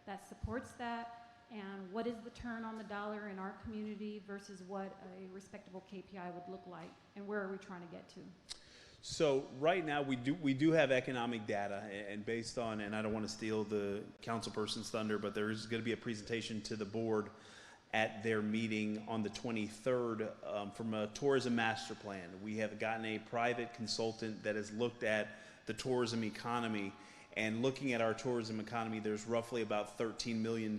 that supports that, and what is the turn on the dollar in our community versus what a respectable KPI would look like, and where are we trying to get to? So right now we do have economic data, and based on, and I don't want to steal the councilperson's thunder, but there is going to be a presentation to the board at their meeting on the 23rd from a tourism master plan. We have gotten a private consultant that has looked at the tourism economy, and looking at our tourism economy, there's roughly about $13 million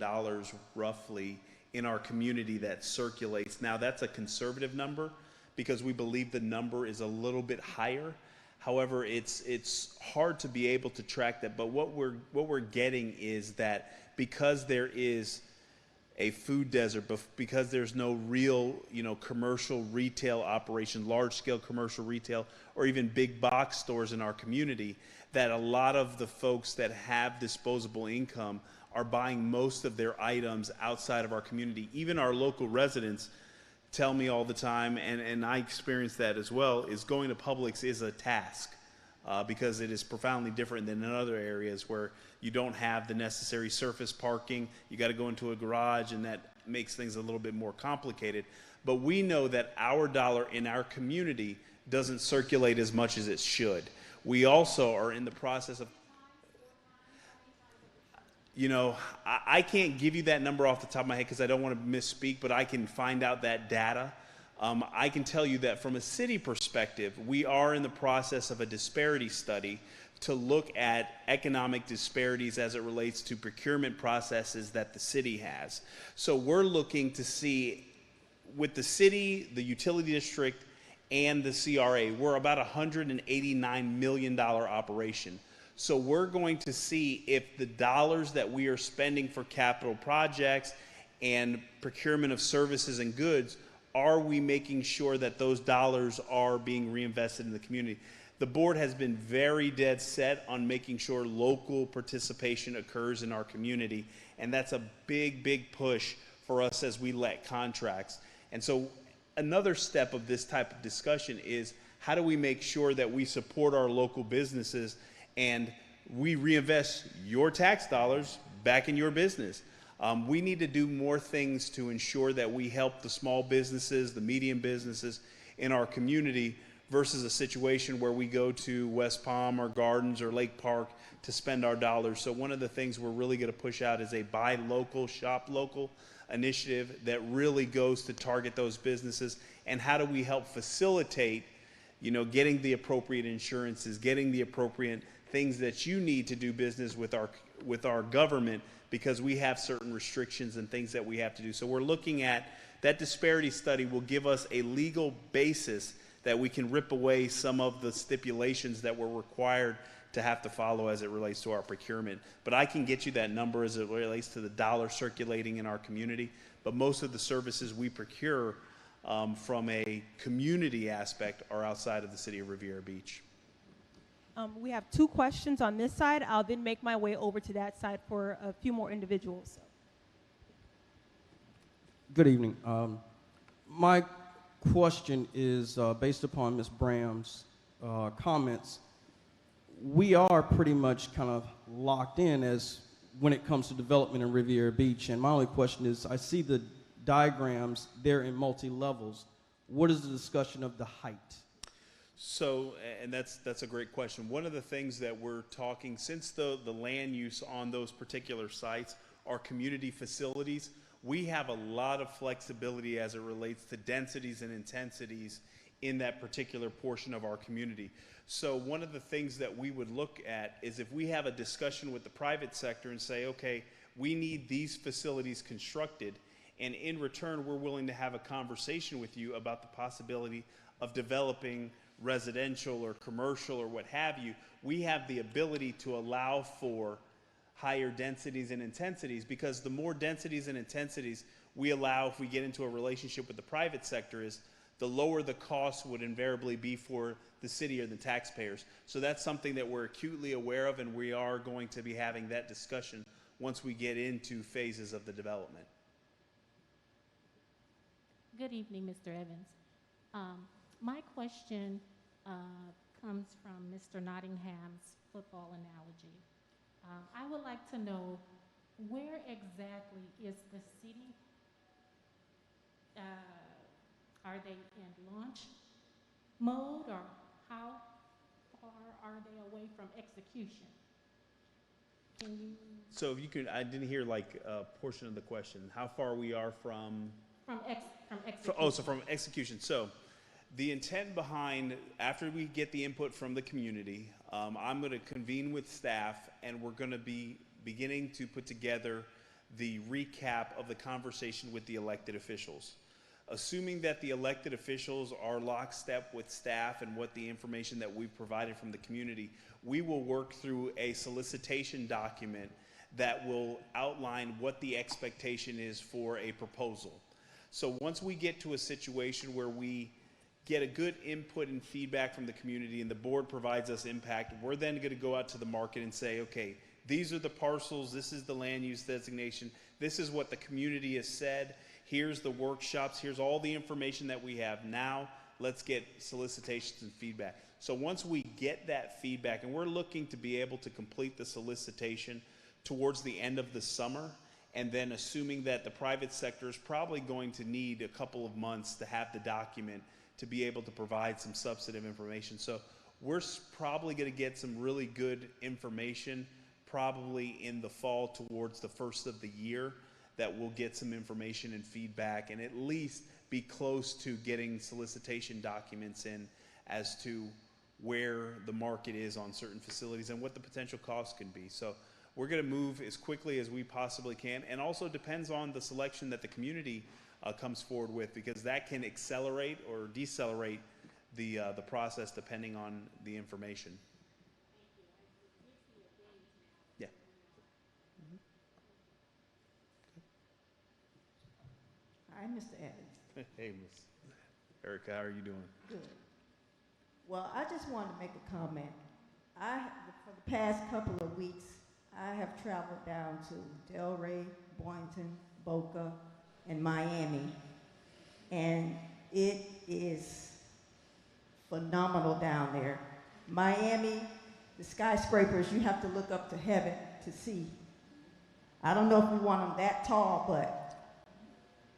roughly in our community that circulates. Now that's a conservative number, because we believe the number is a little bit higher. However, it's hard to be able to track that. But what we're getting is that because there is a food desert, because there's no real commercial retail operation, large scale commercial retail, or even big box stores in our community, that a lot of the folks that have disposable income are buying most of their items outside of our community. Even our local residents tell me all the time, and I experience that as well, is going to Publix is a task because it is profoundly different than in other areas where you don't have the necessary surface parking. You got to go into a garage, and that makes things a little bit more complicated. But we know that our dollar in our community doesn't circulate as much as it should. We also are in the process of, I can't give you that number off the top of my head because I don't want to misspeak, but I can find out that data. I can tell you that from a city perspective, we are in the process of a disparity study to look at economic disparities as it relates to procurement processes that the city has. So we're looking to see, with the city, the utility district, and the CRA, we're about a $189 million operation. So we're going to see if the dollars that we are spending for capital projects and procurement of services and goods, are we making sure that those dollars are being reinvested in the community? The board has been very dead set on making sure local participation occurs in our community, and that's a big, big push for us as we let contracts. And so another step of this type of discussion is, how do we make sure that we support our local businesses and we reinvest your tax dollars back in your business? We need to do more things to ensure that we help the small businesses, the medium businesses in our community, versus a situation where we go to West Palm or Gardens or Lake Park to spend our dollars. So one of the things we're really going to push out is a buy local, shop local initiative that really goes to target those businesses. And how do we help facilitate, getting the appropriate insurances, getting the appropriate things that you need to do business with our government, because we have certain restrictions and things that we have to do. So we're looking at that disparity study will give us a legal basis that we can rip away some of the stipulations that were required to have to follow as it relates to our procurement. But I can get you that number as it relates to the dollar circulating in our community. But most of the services we procure from a community aspect are outside of the city of Riviera Beach. We have 2 questions on this side. I'll then make my way over to that side for a few more individuals. Good evening. My question is based upon Ms. Bram's comments. We are pretty much kind of locked in as when it comes to development in Riviera Beach. And my only question is, I see the diagrams there in multi-levels. What is the discussion of the height? So, and that's a great question. One of the things that we're talking, since the land use on those particular sites are community facilities, we have a lot of flexibility as it relates to densities and intensities in that particular portion of our community. So one of the things that we would look at is if we have a discussion with the private sector and say, okay, we need these facilities constructed, and in return, we're willing to have a conversation with you about the possibility of developing residential or commercial or what have you, we have the ability to allow for higher densities and intensities, because the more densities and intensities we allow if we get into a relationship with the private sector is the lower the cost would invariably be for the city or the taxpayers. So that's something that we're acutely aware of, and we are going to be having that discussion once we get into phases of the development. Good evening, Mr. Evans. My question comes from Mr. Nottingham's football analogy. I would like to know, where exactly is the city? Are they in launch mode, or how far are they away from execution? Can you? So if you could, I didn't hear like a portion of the question. How far we are from? From execution. So from execution. So the intent behind, after we get the input from the community, I'm going to convene with staff, and we're going to be beginning to put together the recap of the conversation with the elected officials. Assuming that the elected officials are lockstep with staff and what the information that we've provided from the community, we will work through a solicitation document that will outline what the expectation is for a proposal. So once we get to a situation where we get a good input and feedback from the community and the board provides us impact, we're then going to go out to the market and say, okay, these are the parcels, this is the land use designation, this is what the community has said, here's the workshops, here's all the information that we have. Now let's get solicitations and feedback. So once we get that feedback, and we're looking to be able to complete the solicitation towards the end of the summer, and then assuming that the private sector is probably going to need a couple of months to have the document to be able to provide some substantive information. So we're probably going to get some really good information probably in the fall towards the first of the year, that we'll get some information and feedback and at least be close to getting solicitation documents in as to where the market is on certain facilities and what the potential costs can be. So we're going to move as quickly as we possibly can, and also depends on the selection that the community comes forward with, because that can accelerate or decelerate the process depending on the information. Yeah. Hi, Mr. Evans. Hey, Miss Erica, how are you doing? Good. Well, I just wanted to make a comment. For the past couple of weeks, I have traveled down to Delray, Boynton, Boca, and Miami, and it is phenomenal down there. Miami, the skyscrapers, you have to look up to heaven to see. I don't know if we want them that tall, but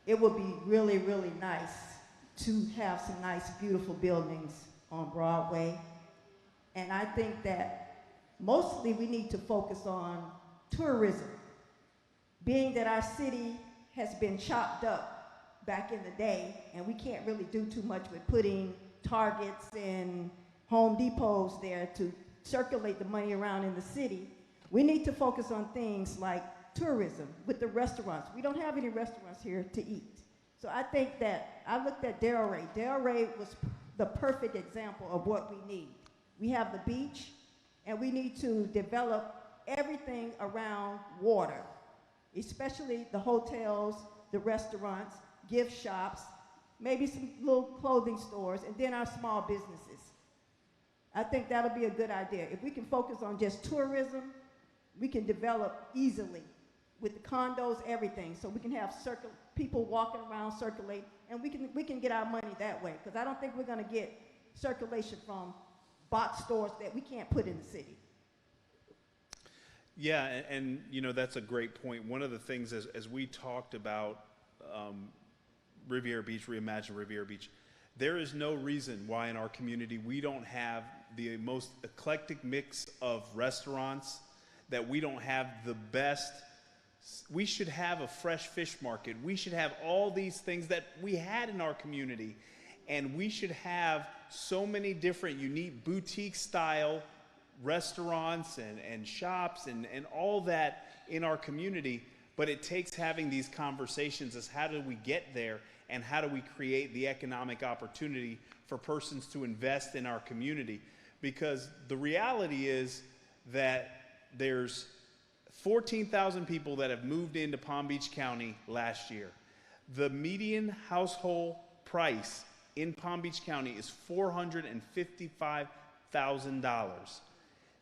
it would be really, really nice to have some nice, beautiful buildings on Broadway. And I think that mostly we need to focus on tourism, being that our city has been chopped up back in the day, and we can't really do too much with putting Targets and Home Depots there to circulate the money around in the city. We need to focus on things like tourism with the restaurants. We don't have any restaurants here to eat. So I think that I looked at Delray. Delray was the perfect example of what we need. We have the beach, And we need to develop everything around water, especially the hotels, the restaurants, gift shops, maybe some little clothing stores, and then our small businesses. I think that'll be a good idea. If we can focus on just tourism, we can develop easily with the condos, everything, so we can have people walking around, circulate, and we can get our money that way, because I don't think we're going to get circulation from box stores that we can't put in the city. Yeah, and you know, that's a great point. One of the things as we talked about Riviera Beach, Reimagine Riviera Beach, there is no reason why in our community we don't have the most eclectic mix of restaurants, that we don't have the best. We should have a fresh fish market. We should have all these things that we had in our community. And we should have so many different unique boutique style restaurants and shops and all that in our community. But it takes having these conversations as how do we get there and how do we create the economic opportunity for persons to invest in our community. Because the reality is that there's 14,000 people that have moved into Palm Beach County last year. The median household price in Palm Beach County is $455,000.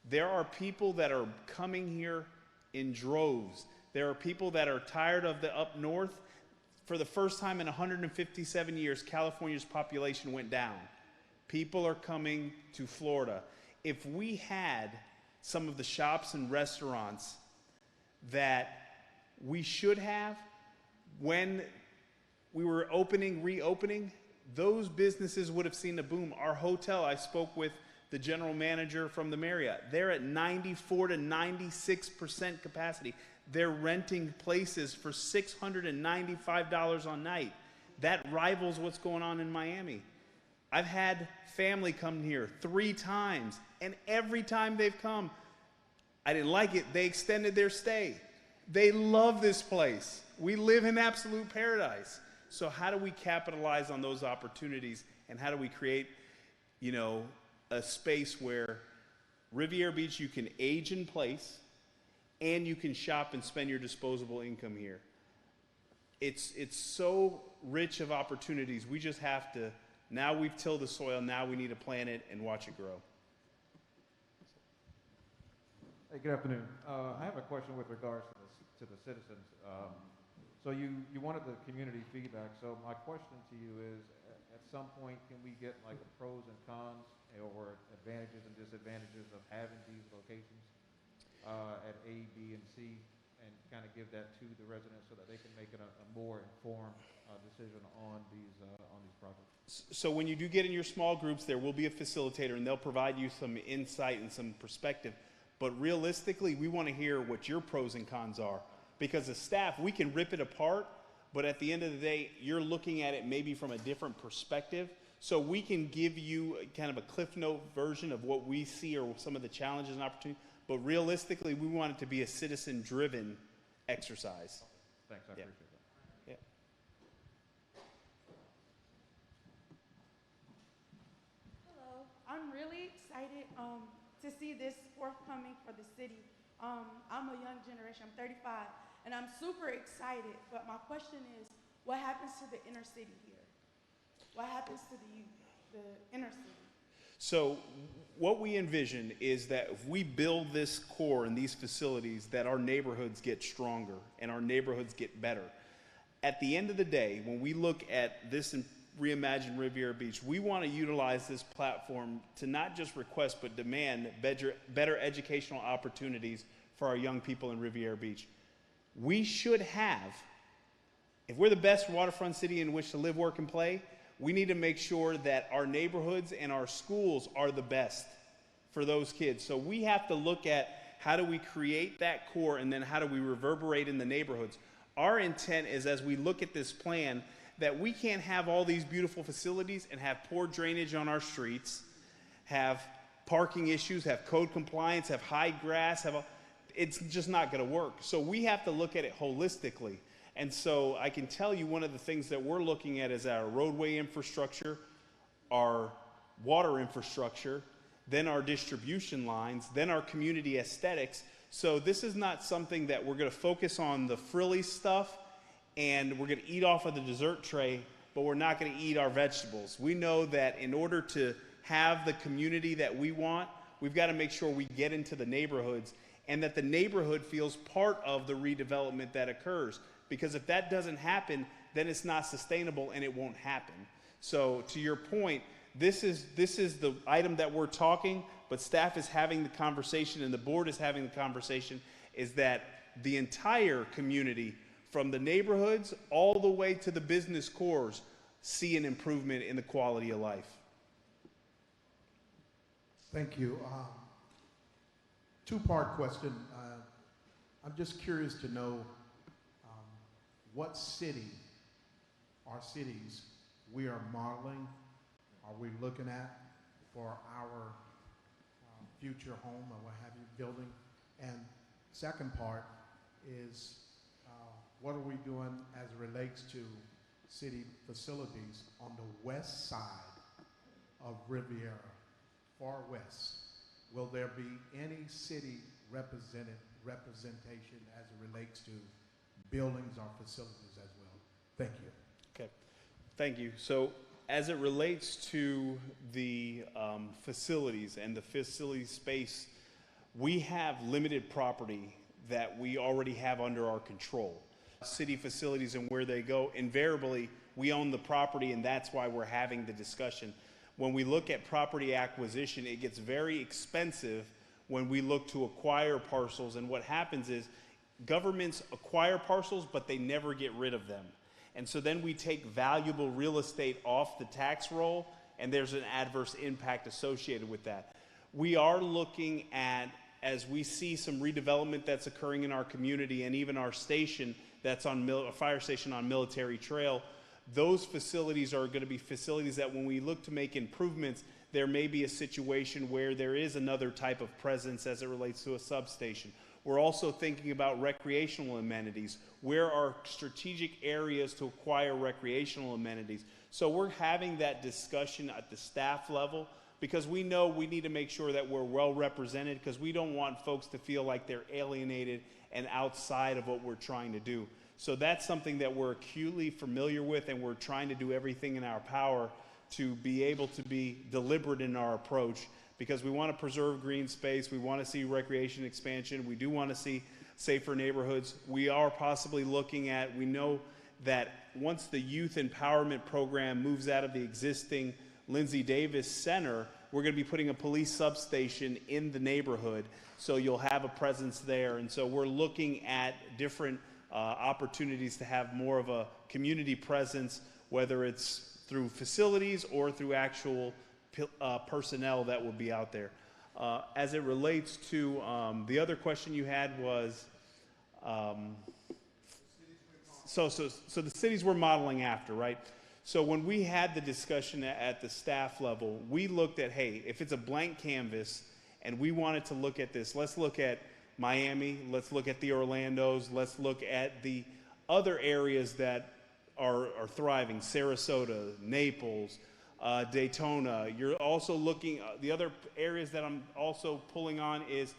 There are people that are coming here in droves. There are people that are tired of the up north. For the first time in 157 years, California's population went down. People are coming to Florida. If we had some of the shops and restaurants that we should have when we were reopening, those businesses would have seen a boom. Our hotel, I spoke with the general manager from the Marriott. They're at 94 to 96% capacity. They're renting places for $695 a night. That rivals what's going on in Miami. I've had family come here 3 times, and every time they've come, I didn't like it. They extended their stay. They love this place. We live in absolute paradise. So how do we capitalize on those opportunities, and how do we create, you know, a space where Riviera Beach, you can age in place and you can shop and spend your disposable income here. It's so rich of opportunities. We just have to, now we've tilled the soil, now we need to plant it and watch it grow. Hey, good afternoon. I have a question with regards to the citizens. So you wanted the community feedback. So my question to you is, at some point, can we get like the pros and cons or advantages and disadvantages of having these locations at A, B, and C, and kind of give that to the residents so that they can make a more informed decision on these projects? So when you do get in your small groups, there will be a facilitator, and they'll provide you some insight and some perspective. But realistically, we want to hear what your pros and cons are. Because as staff, we can rip it apart, but at the end of the day, you're looking at it maybe from a different perspective. So we can give you kind of a Cliff Note version of what we see or some of the challenges and opportunities. But realistically, we want it to be a citizen-driven exercise. Thanks, I appreciate that. Yeah. Hello, I'm really excited to see this forthcoming for the city. I'm a young generation, I'm 35, and I'm super excited, but my question is, what happens to the inner city here? What happens to the inner city? So what we envision is that if we build this core and these facilities, that our neighborhoods get stronger and our neighborhoods get better. At the end of the day, when we look at this and Reimagine Riviera Beach, we want to utilize this platform to not just request but demand better educational opportunities for our young people in Riviera Beach. We should have, if we're the best waterfront city in which to live, work, and play, we need to make sure that our neighborhoods and our schools are the best for those kids. So we have to look at how do we create that core, and then how do we reverberate in the neighborhoods. Our intent is, as we look at this plan, that we can't have all these beautiful facilities and have poor drainage on our streets, have parking issues, have code compliance, have high grass, it's just not going to work. So we have to look at it holistically. And so I can tell you one of the things that we're looking at is our roadway infrastructure, our water infrastructure, then our distribution lines, then our community aesthetics. So this is not something that we're going to focus on the frilly stuff and we're going to eat off of the dessert tray, but we're not going to eat our vegetables. We know that in order to have the community that we want, we've got to make sure we get into the neighborhoods and that the neighborhood feels part of the redevelopment that occurs. Because if that doesn't happen, then it's not sustainable and it won't happen. So to your point, this is the item that we're talking, but staff is having the conversation and the board is having the conversation, is that the entire community, from the neighborhoods all the way to the business cores, see an improvement in the quality of life. Thank you. Two-part question. I'm just curious to know what city or cities we are modeling, are we looking at for our future home or what have you, building? And second part is what are we doing as it relates to city facilities on the west side of Riviera, far west? Will there be any city representation as it relates to buildings or facilities as well? Thank you. Okay, thank you. So as it relates to the facilities and the facility space, we have limited property that we already have under our control. City facilities and where they go, invariably, we own the property, and that's why we're having the discussion. When we look at property acquisition, it gets very expensive when we look to acquire parcels, and what happens is governments acquire parcels, but they never get rid of them. And so then we take valuable real estate off the tax roll, and there's an adverse impact associated with that. We are looking at, as we see some redevelopment that's occurring in our community and even our station that's on a fire station on Military Trail, those facilities are going to be facilities that when we look to make improvements, there may be a situation where there is another type of presence as it relates to a substation. We're also thinking about recreational amenities. Where are strategic areas to acquire recreational amenities? So we're having that discussion at the staff level because we know we need to make sure that we're well represented because we don't want folks to feel like they're alienated and outside of what we're trying to do. So that's something that we're acutely familiar with, and we're trying to do everything in our power to be able to be deliberate in our approach, because we want to preserve green space, we want to see recreation expansion, we do want to see safer neighborhoods. We are possibly looking at, we know that once the youth empowerment program moves out of the existing Lindsay Davis Center, we're going to be putting a police substation in the neighborhood, so you'll have a presence there. And so we're looking at different opportunities to have more of a community presence, whether it's through facilities or through actual personnel that will be out there. As it relates to the other question you had was, so the cities we're modeling after, right? So when we had the discussion at the staff level, we looked at, hey, if it's a blank canvas and we wanted to look at this, let's look at Miami, let's look at the Orlandos, let's look at the other areas that are thriving, Sarasota, Naples, Daytona. You're also looking, the other areas that I'm also pulling on is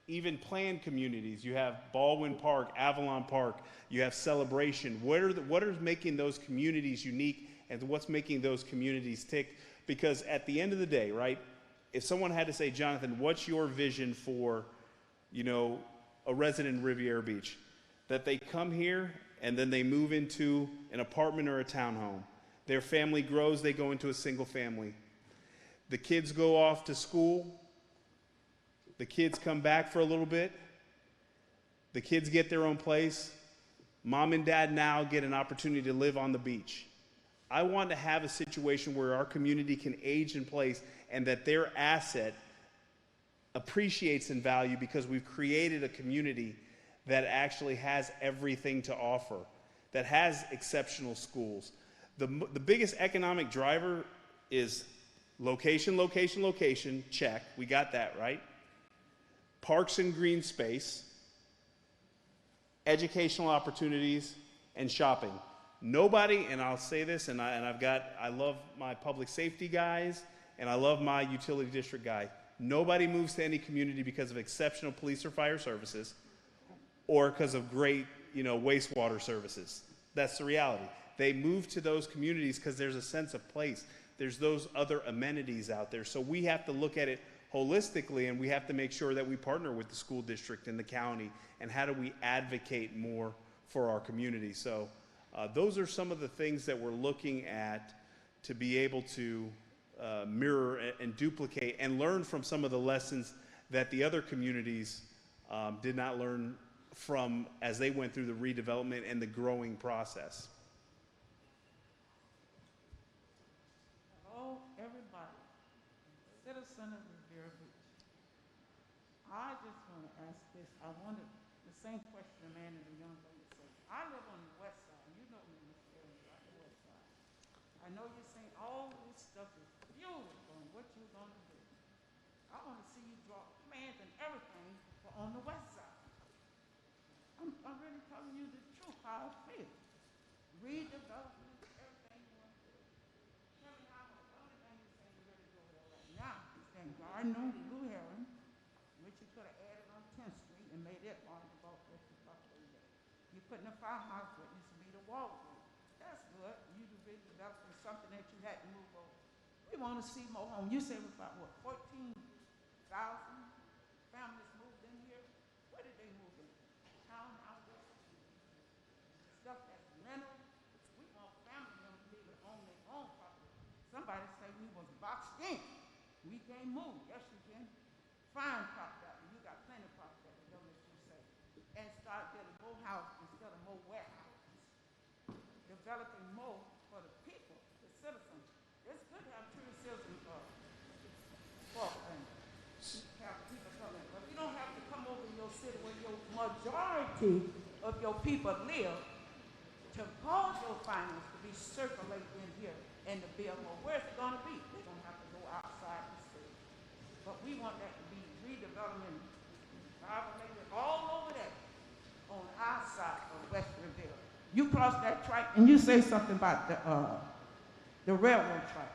even planned communities. You have Baldwin Park, Avalon Park, you have Celebration. What are making those communities unique, and what's making those communities tick? Because at the end of the day, right, if someone had to say, Jonathan, what's your vision for, a resident in Riviera Beach? That they come here and then they move into an apartment or a townhome. Their family grows, they go into a single family. The kids go off to school. The kids come back for a little bit. The kids get their own place. Mom and dad now get an opportunity to live on the beach. I want to have a situation where our community can age in place and that their asset appreciates in value because we've created a community that actually has everything to offer, that has exceptional schools. The biggest economic driver is location, location, location, check. We got that, right? Parks and green space, educational opportunities, and shopping. Nobody, and I'll say this, I love my public safety guys, and I love my utility district guy. Nobody moves to any community because of exceptional police or fire services or because of great, wastewater services. That's the reality. They move to those communities because there's a sense of place. There's those other amenities out there. So we have to look at it holistically, and we have to make sure that we partner with the school district and the county, and how do we advocate more for our community. So those are some of the things that we're looking at to be able to mirror and duplicate and learn from some of the lessons that the other communities did not learn from as they went through the redevelopment and the growing process. Hello, everybody. Citizen of Riviera Beach. I just want to ask this. I wanted the same question the man and the young lady said. I live on the west side. You know me, Mr. Evans, right, the west side. I know you're saying all this stuff is beautiful and what you're going to do. I want to see you draw plans and everything for on the west side. I'm really telling you the truth, how I feel. Redevelopment, everything you want to do. Tell me how much. The only thing you're saying you really do there right now is that garden on Blue Heron, which you could have added on 10th Street and made it large about what you talked about. You're putting a firehouse where it used to be the Walgreens. That's good. You do redeveloping something that you had to move over. We want to see more homes. You say about what, 14,000 families moved in here? Where did they move in? Townhouses, stuff that's rental. We want family members to be able to own their own property. Somebody say we was boxed in. We can't move. Yes, you can. Find property out there. You got plenty of property out there, don't let you say. And start getting more houses instead of more warehouses. Developing more for the people, the citizens. It's good to have true citizens for have people coming. But you don't have to come over your city where your majority of your people live to cause your finance to be circulated in here and to build more. Where's it going to be? They're going to have to go outside the city. But we want that to be redevelopment, all over that on our side of West Riviera. You cross that track and you say something about the railroad track.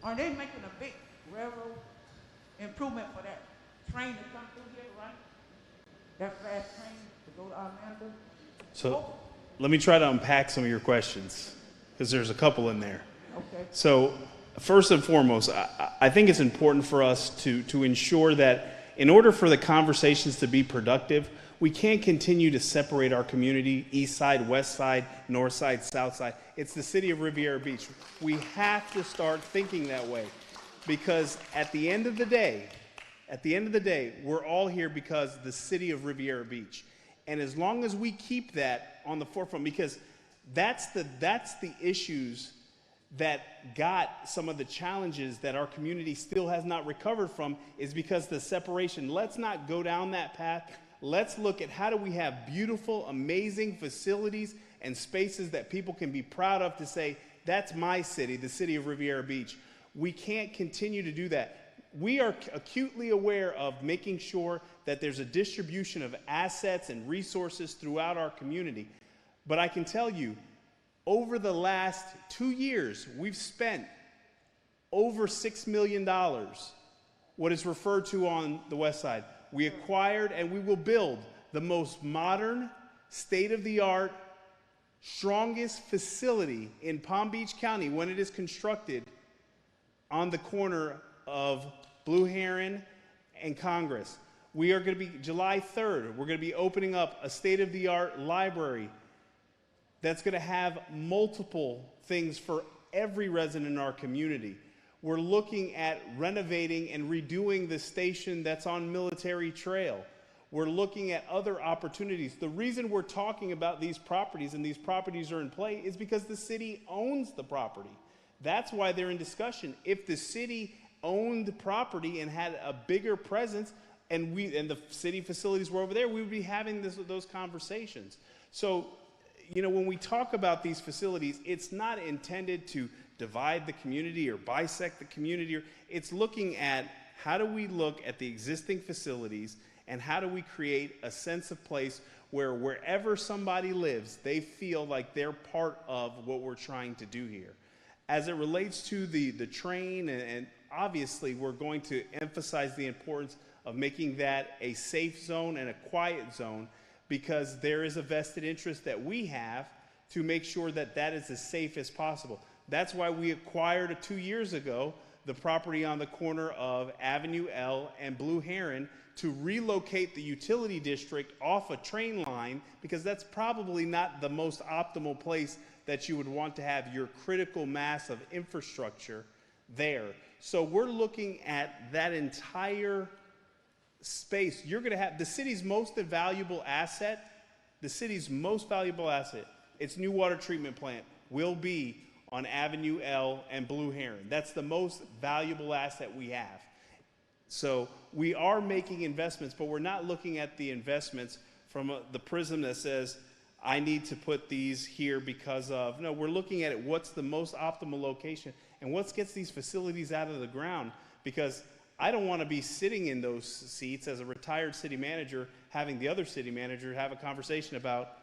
Are they making a big railroad improvement for that train to come through here, right? That fast train to go to Orlando? So let me try to unpack some of your questions, because there's a couple in there. Okay. So first and foremost, I think it's important for us to ensure that in order for the conversations to be productive, we can't continue to separate our community, east side, west side, north side, south side. It's the city of Riviera Beach. We have to start thinking that way, because at the end of the day, we're all here because the city of Riviera Beach. And as long as we keep that on the forefront, because that's the issues that got some of the challenges that our community still has not recovered from, is because the separation. Let's not go down that path. Let's look at how do we have beautiful, amazing facilities and spaces that people can be proud of to say, that's my city, the city of Riviera Beach. We can't continue to do that. We are acutely aware of making sure that there's a distribution of assets and resources throughout our community. But I can tell you, over the last 2 years, we've spent over $6 million, what is referred to on the west side. We acquired and we will build the most modern, state-of-the-art, strongest facility in Palm Beach County when it is constructed on the corner of Blue Heron and Congress. We are going to be, July 3rd, we're going to be opening up a state-of-the-art library that's going to have multiple things for every resident in our community. We're looking at renovating and redoing the station that's on Military Trail. We're looking at other opportunities. The reason we're talking about these properties and these properties are in play is because the city owns the property. That's why they're in discussion. If the city owned property and had a bigger presence and the city facilities were over there, we would be having those conversations. So, when we talk about these facilities, it's not intended to divide the community or bisect the community. It's looking at how do we look at the existing facilities and how do we create a sense of place where wherever somebody lives, they feel like they're part of what we're trying to do here. As it relates to the train and obviously we're going to emphasize the importance of making that a safe zone and a quiet zone, because there is a vested interest that we have to make sure that that is as safe as possible. That's why we acquired 2 years ago the property on the corner of Avenue L and Blue Heron to relocate the utility district off a train line, because that's probably not the most optimal place that you would want to have your critical mass of infrastructure there. So we're looking at that entire space. You're going to have the city's most valuable asset, its new water treatment plant will be on Avenue L and Blue Heron. That's the most valuable asset we have. So we are making investments, but we're not looking at the investments from the prism that says, I need to put these here because of, no, we're looking at it, what's the most optimal location and what gets these facilities out of the ground, because I don't want to be sitting in those seats as a retired city manager, having the other city manager have a conversation about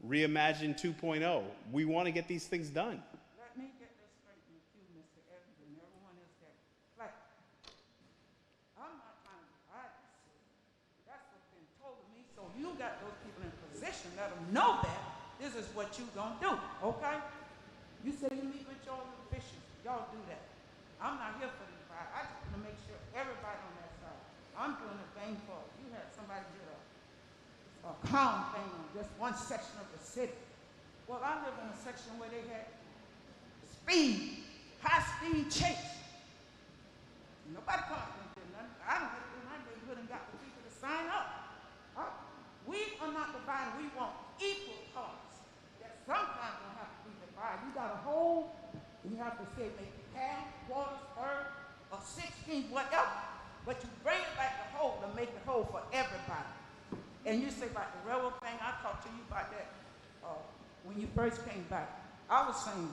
Reimagine 2.0. We want to get these things done. Let me get this straight with you, Mr. Evans, and everyone else there. Like, I'm not trying to divide the city. That's what's been told to me. So you got those people in position, let them know that this is what you gonna do, okay? You say you meet with your officials, y'all do that. I'm not here for the divide. I just want to make sure everybody on that side. I'm doing a thing for you. Had somebody get a calm thing on just one section of the city. Well, I live in a section where they had speed, high-speed chase. Nobody comes and do nothing. I don't have to do my neighborhood and got the people to sign up. We are not divided. We want equal parts. That sometimes don't have to be divided. You got a whole, you have to say maybe half, quarters, third, or 16, whatever. But you bring it back the whole to make it whole for everybody. And you say about the railroad thing, I talked to you about that when you first came back. I was saying,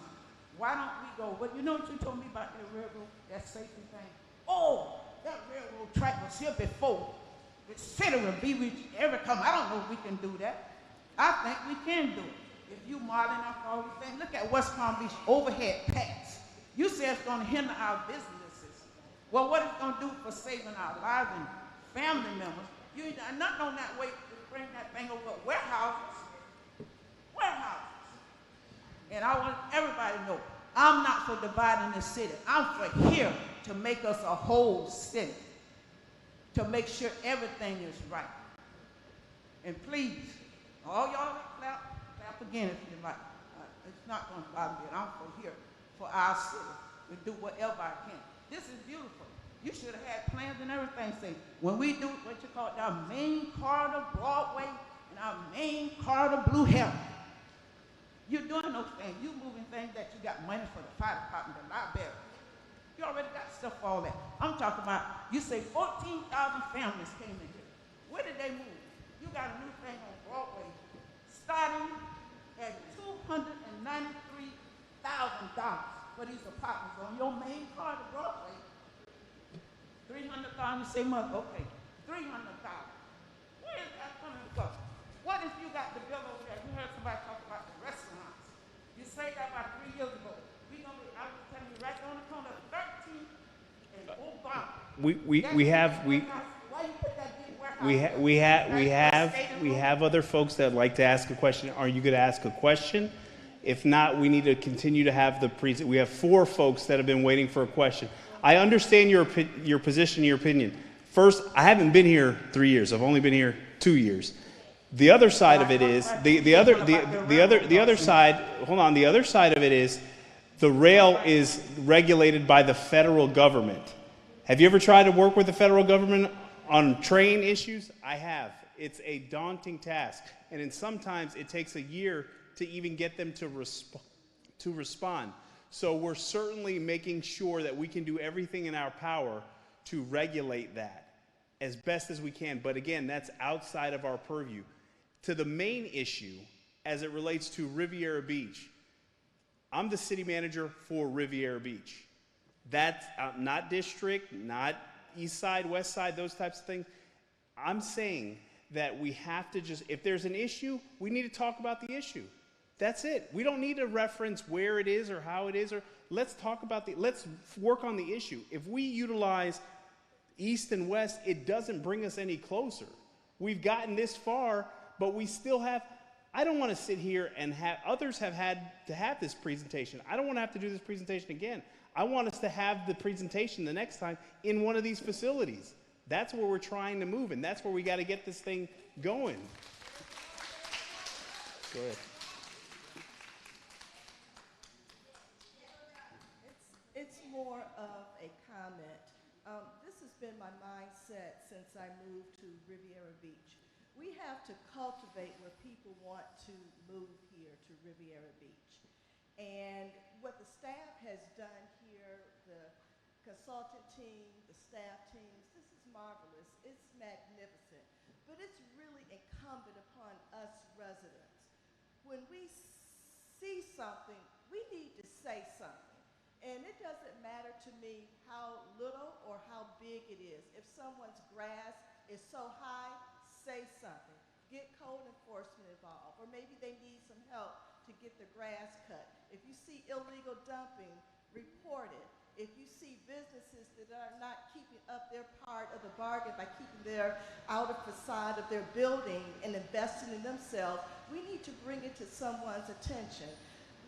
why don't we go, but you know what you told me about that railroad, that safety thing? Oh, that railroad track was here before. The city will be with every come. I don't know if we can do that. I think we can do it. If you modeling off all these things, look at West Palm Beach overhead pass. You say it's going to hinder our businesses. Well, what it's going to do for saving our lives and family members? You ain't done nothing on that way to bring that thing over warehouses. And I want everybody to know, I'm not for dividing the city. I'm for here to make us a whole city, to make sure everything is right. And please, all y'all that clap again if you like. It's not going to bother me. I'm for here, for our city, to do whatever I can. This is beautiful. You should have had plans and everything. Say, when we do what you call our main corridor Broadway and our main corridor Blue Heron, you're doing those things. You're moving things that you got money for the fire department, the library. You already got stuff for all that. I'm talking about, you say 14,000 families came in here. Where did they move? You got a new thing on Broadway starting at $293,000 for these apartments on your main corridor Broadway. 300,000, you say, mother, okay, 300,000. Where is that coming from? What if you got the bill over there? You heard somebody talk about the restaurants. You say that about 3 years ago. I was telling you right on the corner of 13 and Obama. We have other folks that would like to ask a question. Are you going to ask a question? If not, we need to continue to have we have 4 folks that have been waiting for a question. I understand your position, your opinion. First, I haven't been here 3 years. I've only been here 2 years. The other side of it is the other side. Hold on. The other side of it is the rail is regulated by the federal government. Have you ever tried to work with the federal government on train issues? I have. It's a daunting task, and sometimes it takes a year to even get them to respond. So we're certainly making sure that we can do everything in our power to regulate that as best as we can. But again, that's outside of our purview. To the main issue, as it relates to Riviera Beach, I'm the city manager for Riviera Beach. That's not district, not east side, west side, those types of things. I'm saying that we have to if there's an issue, we need to talk about the issue. That's it. We don't need to reference where it is or how it is. let's talk about let's work on the issue. If we utilize east and west, it doesn't bring us any closer. We've gotten this far, but we still have, I don't want to sit here and have, others have had to have this presentation. I don't want to have to do this presentation again. I want us to have the presentation the next time in one of these facilities. That's where we're trying to move, and that's where we got to get this thing going. Go ahead. It's more of a comment. This has been my mindset since I moved to Riviera Beach. We have to cultivate where people want to move here to Riviera Beach. And what the staff has done here, the consultant team, the staff teams, this is marvelous. It's magnificent. But it's really incumbent upon us residents. When we see something, we need to say something. And it doesn't matter to me how little or how big it is. If someone's grass is so high, say something. Get code enforcement involved. Or maybe they need some help to get the grass cut. If you see illegal dumping, report it. If you see businesses that are not keeping up their part of the bargain by keeping their outer facade of their building and investing in themselves, we need to bring it to someone's attention.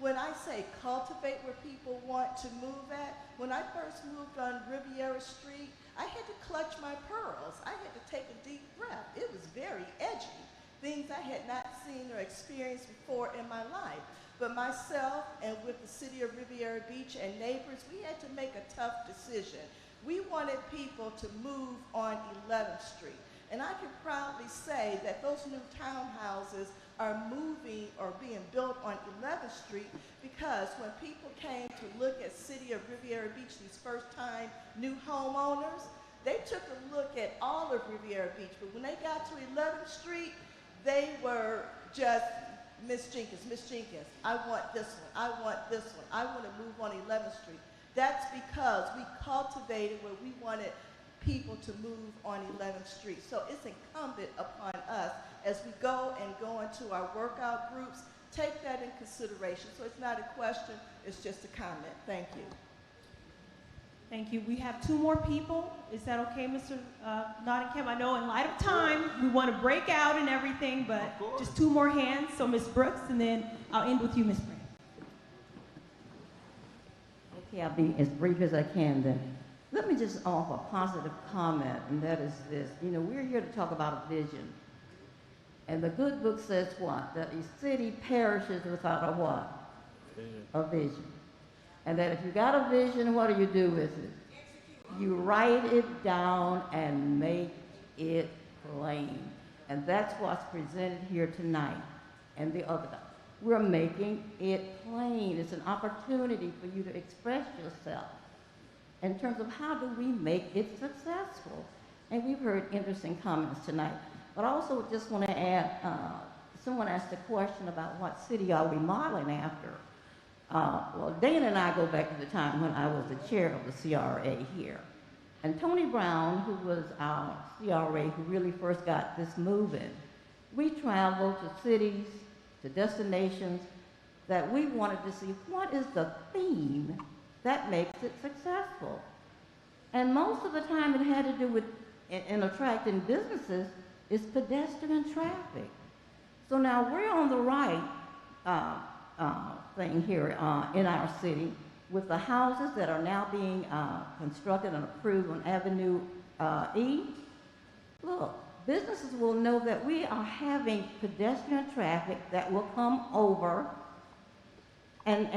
When I say cultivate where people want to move at, when I first moved on Riviera Street, I had to clutch my pearls. I had to take a deep breath. It was very edgy, things I had not seen or experienced before in my life. But myself and with the city of Riviera Beach and neighbors, we had to make a tough decision. We wanted people to move on 11th Street. And I can proudly say that those new townhouses are moving or being built on 11th Street because when people came to look at City of Riviera Beach, these first-time new homeowners, they took a look at all of Riviera Beach. But when they got to 11th Street, they were just, Miss Jenkins, I want this one, I want this one, I want to move on 11th Street. That's because we cultivated where we wanted people to move on 11th Street. So it's incumbent upon us as we go into our workout groups, take that in consideration. So it's not a question, it's just a comment. Thank you. Thank you. We have two more people. Is that okay, Mr. Nottingham? I know in light of time, we want to break out and everything, but just two more hands. So Ms. Brooks, and then I'll end with you, Ms. Bray. Okay, I'll be as brief as I can then. Let me just offer a positive comment, and that is this. You know, we're here to talk about a vision. And the good book says what? That a city perishes without a what? A vision. And that if you got a vision, what do you do with it? You write it down and make it plain. And that's what's presented here tonight and the other day. We're making it plain. It's an opportunity for you to express yourself in terms of how do we make it successful. And we've heard interesting comments tonight. But I also just want to add, someone asked a question about what city are we modeling after. Well, Dana and I go back to the time when I was the chair of the CRA here. And Tony Brown, who was our CRA, who really first got this moving, we traveled to cities, to destinations that we wanted to see what is the theme that makes it successful. And most of the time it had to do with, in attracting businesses, is pedestrian traffic. So now we're on the right thing here in our city with the houses that are now being constructed and approved on Avenue E. Look, businesses will know that we are having pedestrian traffic that will come over and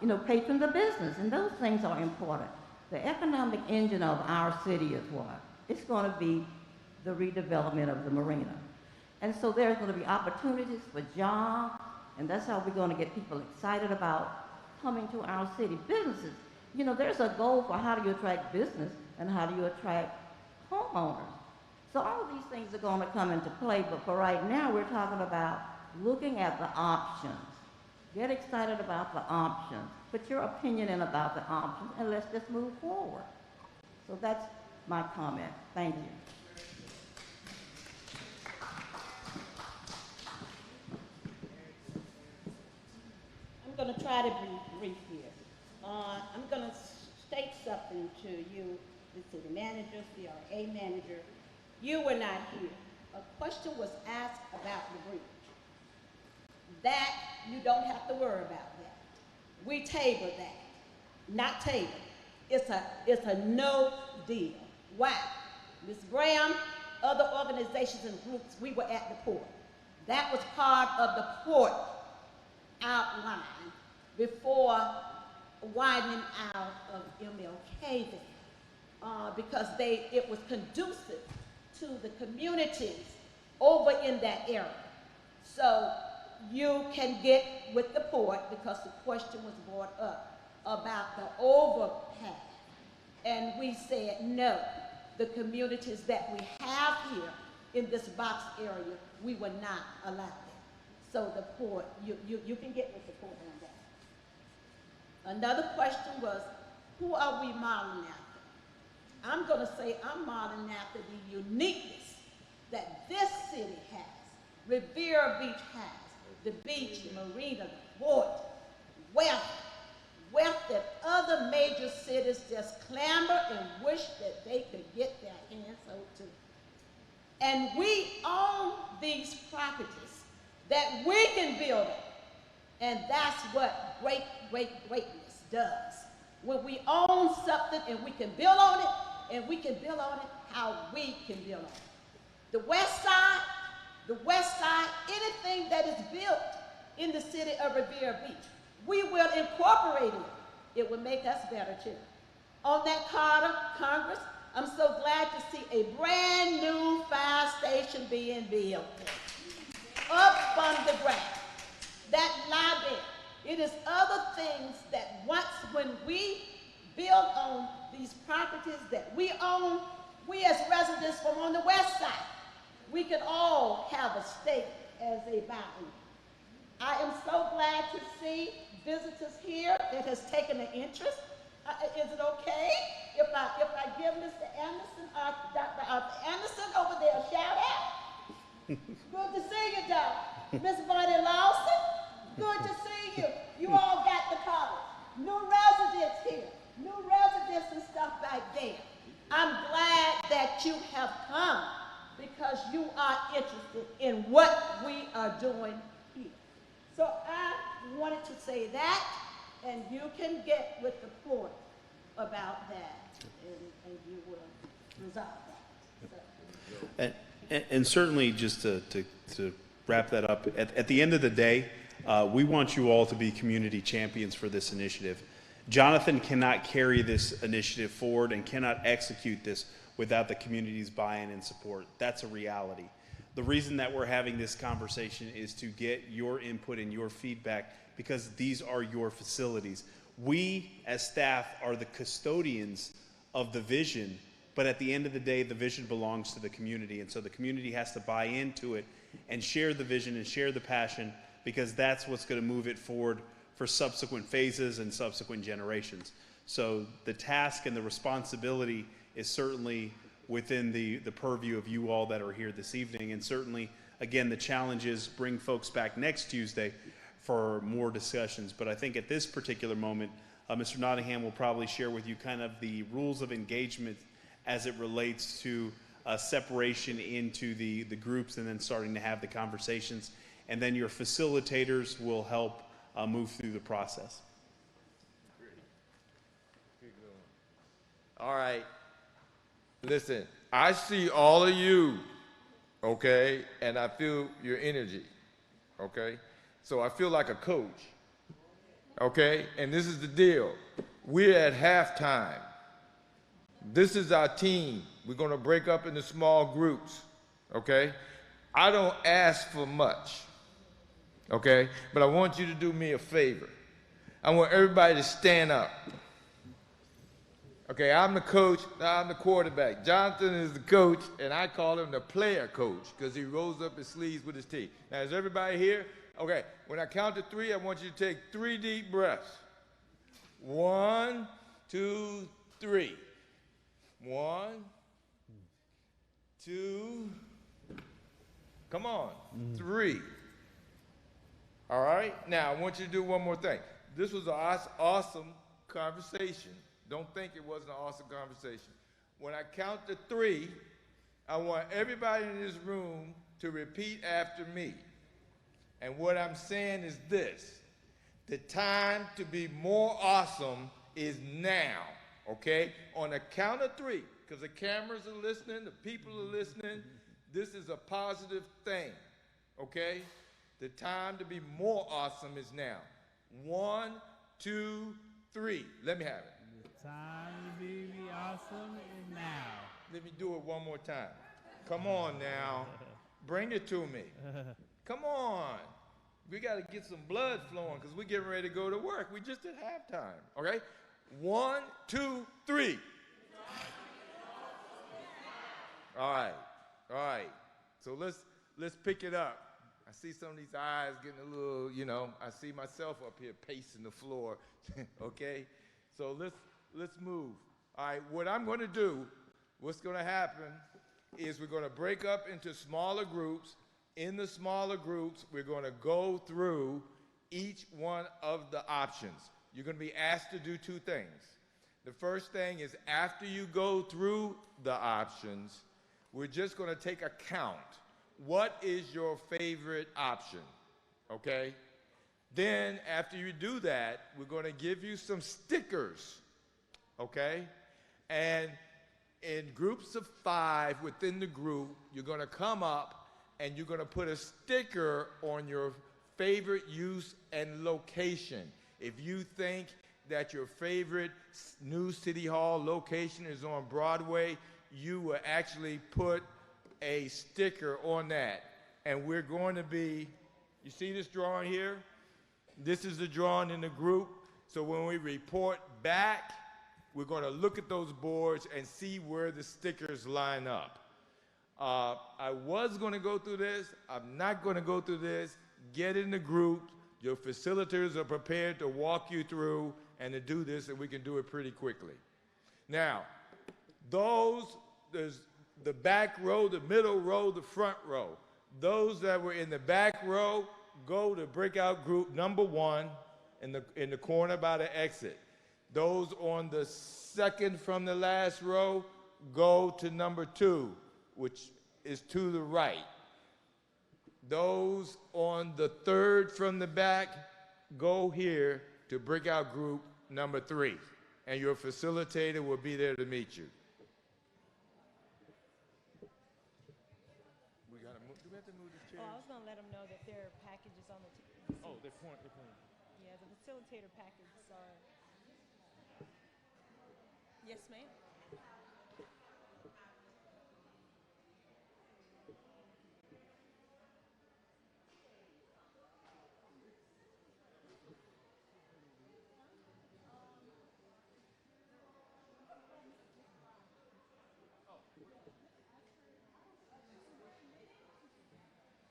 you know, patron the business, and those things are important. The economic engine of our city is what? It's going to be the redevelopment of the marina. And so there's going to be opportunities for jobs, and that's how we're going to get people excited about coming to our city. Businesses, you know, there's a goal for how do you attract business and how do you attract homeowners. So all of these things are going to come into play, but for right now, we're talking about looking at the options. Get excited about the options. Put your opinion in about the options, and let's just move forward. So that's my comment. Thank you. I'm going to try to be brief here. I'm going to state something to you, the city manager, CRA manager. You were not here. A question was asked about the bridge. That, you don't have to worry about that. We tabled that. Not tabled. It's a no deal. Why? Ms. Graham, other organizations and groups, we were at the port. That was part of the port outline before widening out of MLK then, because it was conducive to the communities over in that area. So you can get with the port, because the question was brought up about the overpass. And we said no. The communities that we have here in this box area, we will not allow that. So the port, you can get with the port on that. Another question was, who are we modeling after? I'm going to say I'm modeling after the uniqueness that this city has, Riviera Beach has, the beach, the marina, the port, wealth that other major cities just clamor and wish that they could get their hands on to. And we own these properties that we can build on. And that's what greatness does. When we own something and we can build on it, and we can build on it how we can build on it. The west side, anything that is built in the city of Riviera Beach, we will incorporate it. It will make us better too. On that Congress, I'm so glad to see a brand new fire station being built up from the ground. That library, it is other things that when we build on these properties that we own, we as residents from on the west side, we can all have a stake as a buyer. I am so glad to see visitors here that has taken an interest. Is it okay if I give Mr. Anderson, Dr. Arthur Anderson over there a shout out? Good to see you, Doc. Miss Bonnie Lawson, good to see you. You all got the college. New residents here, new residents and stuff back there. I'm glad that you have come because you are interested in what we are doing here. So I wanted to say that, and you can get with the point about that, and you will resolve that. So. And certainly, just to wrap that up, at the end of the day, we want you all to be community champions for this initiative. Jonathan cannot carry this initiative forward and cannot execute this without the community's buy-in and support. That's a reality. The reason that we're having this conversation is to get your input and your feedback, because these are your facilities. We, as staff, are the custodians of the vision, but at the end of the day, the vision belongs to the community, and so the community has to buy into it and share the vision and share the passion, because that's what's going to move it forward for subsequent phases and subsequent generations. So the task and the responsibility is certainly within the purview of you all that are here this evening, and certainly, again, the challenge is bring folks back next Tuesday for more discussions. But I think at this particular moment, Mr. Nottingham will probably share with you kind of the rules of engagement as it relates to separation into the groups and then starting to have the conversations. And then your facilitators will help move through the process. All right. Listen, I see all of you, okay, and I feel your energy, okay? So I feel like a coach, okay? And this is the deal. We're at halftime. This is our team. We're going to break up into small groups, okay? I don't ask for much, okay? But I want you to do me a favor. I want everybody to stand up. Okay, I'm the coach, I'm the quarterback. Jonathan is the coach, and I call him the player coach because he rolls up his sleeves with his team. Now, is everybody here? Okay, when I count to 3, I want you to take 3 deep breaths. 1, 2, 3. 1, 2, come on, 3. All right, now I want you to do one more thing. This was an awesome conversation. Don't think it wasn't an awesome conversation. When I count to 3, I want everybody in this room to repeat after me. And what I'm saying is this: the time to be more awesome is now, okay? On the count of 3, because the cameras are listening, the people are listening, this is a positive thing, okay? The time to be more awesome is now. 1, 2, 3. Let me have it. The time to be awesome is now. Let me do it one more time. Come on now. Bring it to me. Come on. We got to get some blood flowing because we're getting ready to go to work. We just did halftime. Okay? 1, 2, 3. All right. All right. So let's pick it up. I see some of these eyes getting a little, I see myself up here pacing the floor. Okay? So let's move. All right, what I'm going to do, what's going to happen is we're going to break up into smaller groups. In the smaller groups, we're going to go through each one of the options. You're going to be asked to do 2 things. The first thing is after you go through the options, we're just going to take a count. What is your favorite option? Okay? Then after you do that, we're going to give you some stickers. Okay? And in groups of 5 within the group, you're going to come up and you're going to put a sticker on your favorite use and location. If you think that your favorite new City Hall location is on Broadway, you will actually put a sticker on that. And we're going to be, you see this drawing here? This is the drawing in the group. So when we report back, we're going to look at those boards and see where the stickers line up. I was going to go through this. I'm not going to go through this. Get in the group. Your facilitators are prepared to walk you through and to do this, and we can do it pretty quickly. Now, there's the back row, the middle row, the front row. Those that were in the back row, go to breakout group number 1 in the corner by the exit. Those on the second from the last row, go to number 2, which is to the right. Those on the third from the back, go here to breakout group number 3, and your facilitator will be there to meet you. Do we have to move this chair? Oh, I was going to let them know that their package is on the seat. Oh, they're pointing. Yeah, the facilitator package, sorry. Yes, ma'am.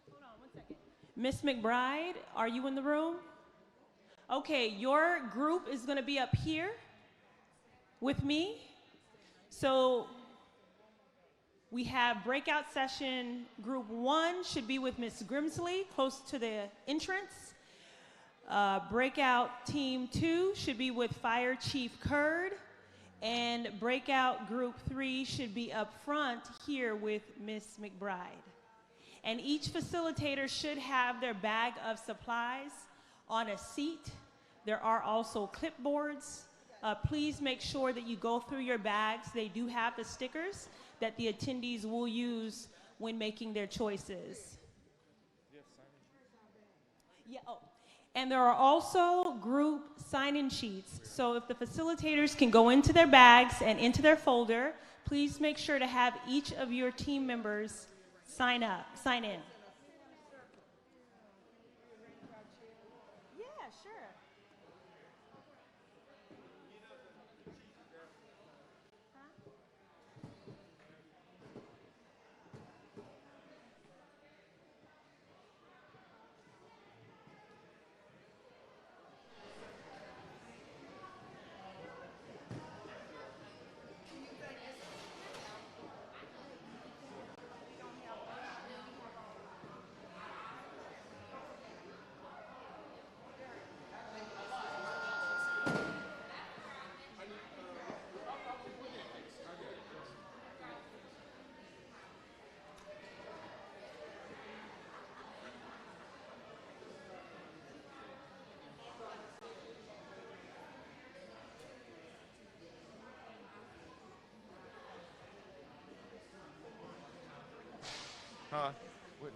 Hold on 1 second. Miss McBride, are you in the room? Okay, your group is going to be up here with me. So we have breakout session group 1 should be with Miss Grimsley, close to the entrance. Breakout team 2 should be with Fire Chief Curd. And breakout group 3 should be up front here with Miss McBride. And each facilitator should have their bag of supplies on a seat. There are also clipboards. Please make sure that you go through your bags. They do have the stickers that the attendees will use when making their choices. Yeah, oh. And there are also group sign-in sheets. So if the facilitators can go into their bags and into their folder, please make sure to have each of your team members sign in. Yeah, sure. Huh? What?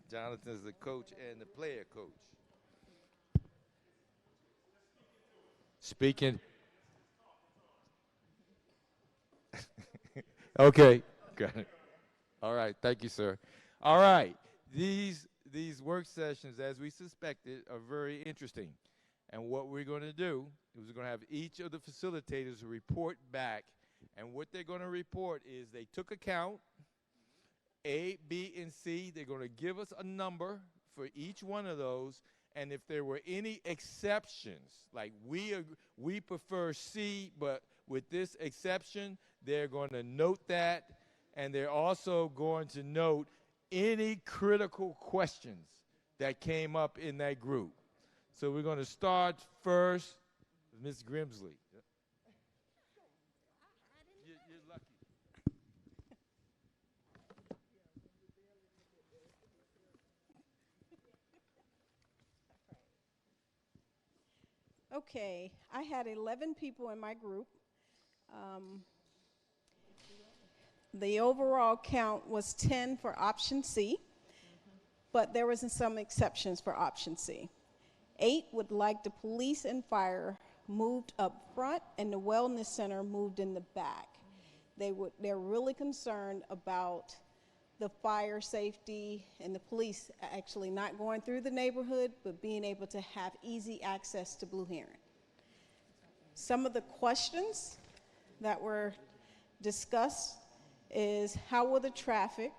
Jonathan's the coach and the player coach. Speaking. Okay. Got it. All right. Thank you, sir. All right. These work sessions, as we suspected, are very interesting. And what we're going to do is we're going to have each of the facilitators report back. And what they're going to report is they took account, A, B, and C. They're going to give us a number for each one of those. And if there were any exceptions, like we prefer C, but with this exception, they're going to note that. And they're also going to note any critical questions that came up in that group. So we're going to start first with Ms. Grimsley. You're lucky. Okay, I had 11 people in my group. The overall count was 10 for option C, but there was some exceptions for option C. 8 would like the police and fire moved up front and the wellness center moved in the back. They're really concerned about the fire safety and the police actually not going through the neighborhood, but being able to have easy access to Blue Heron. Some of the questions that were discussed is how will the traffic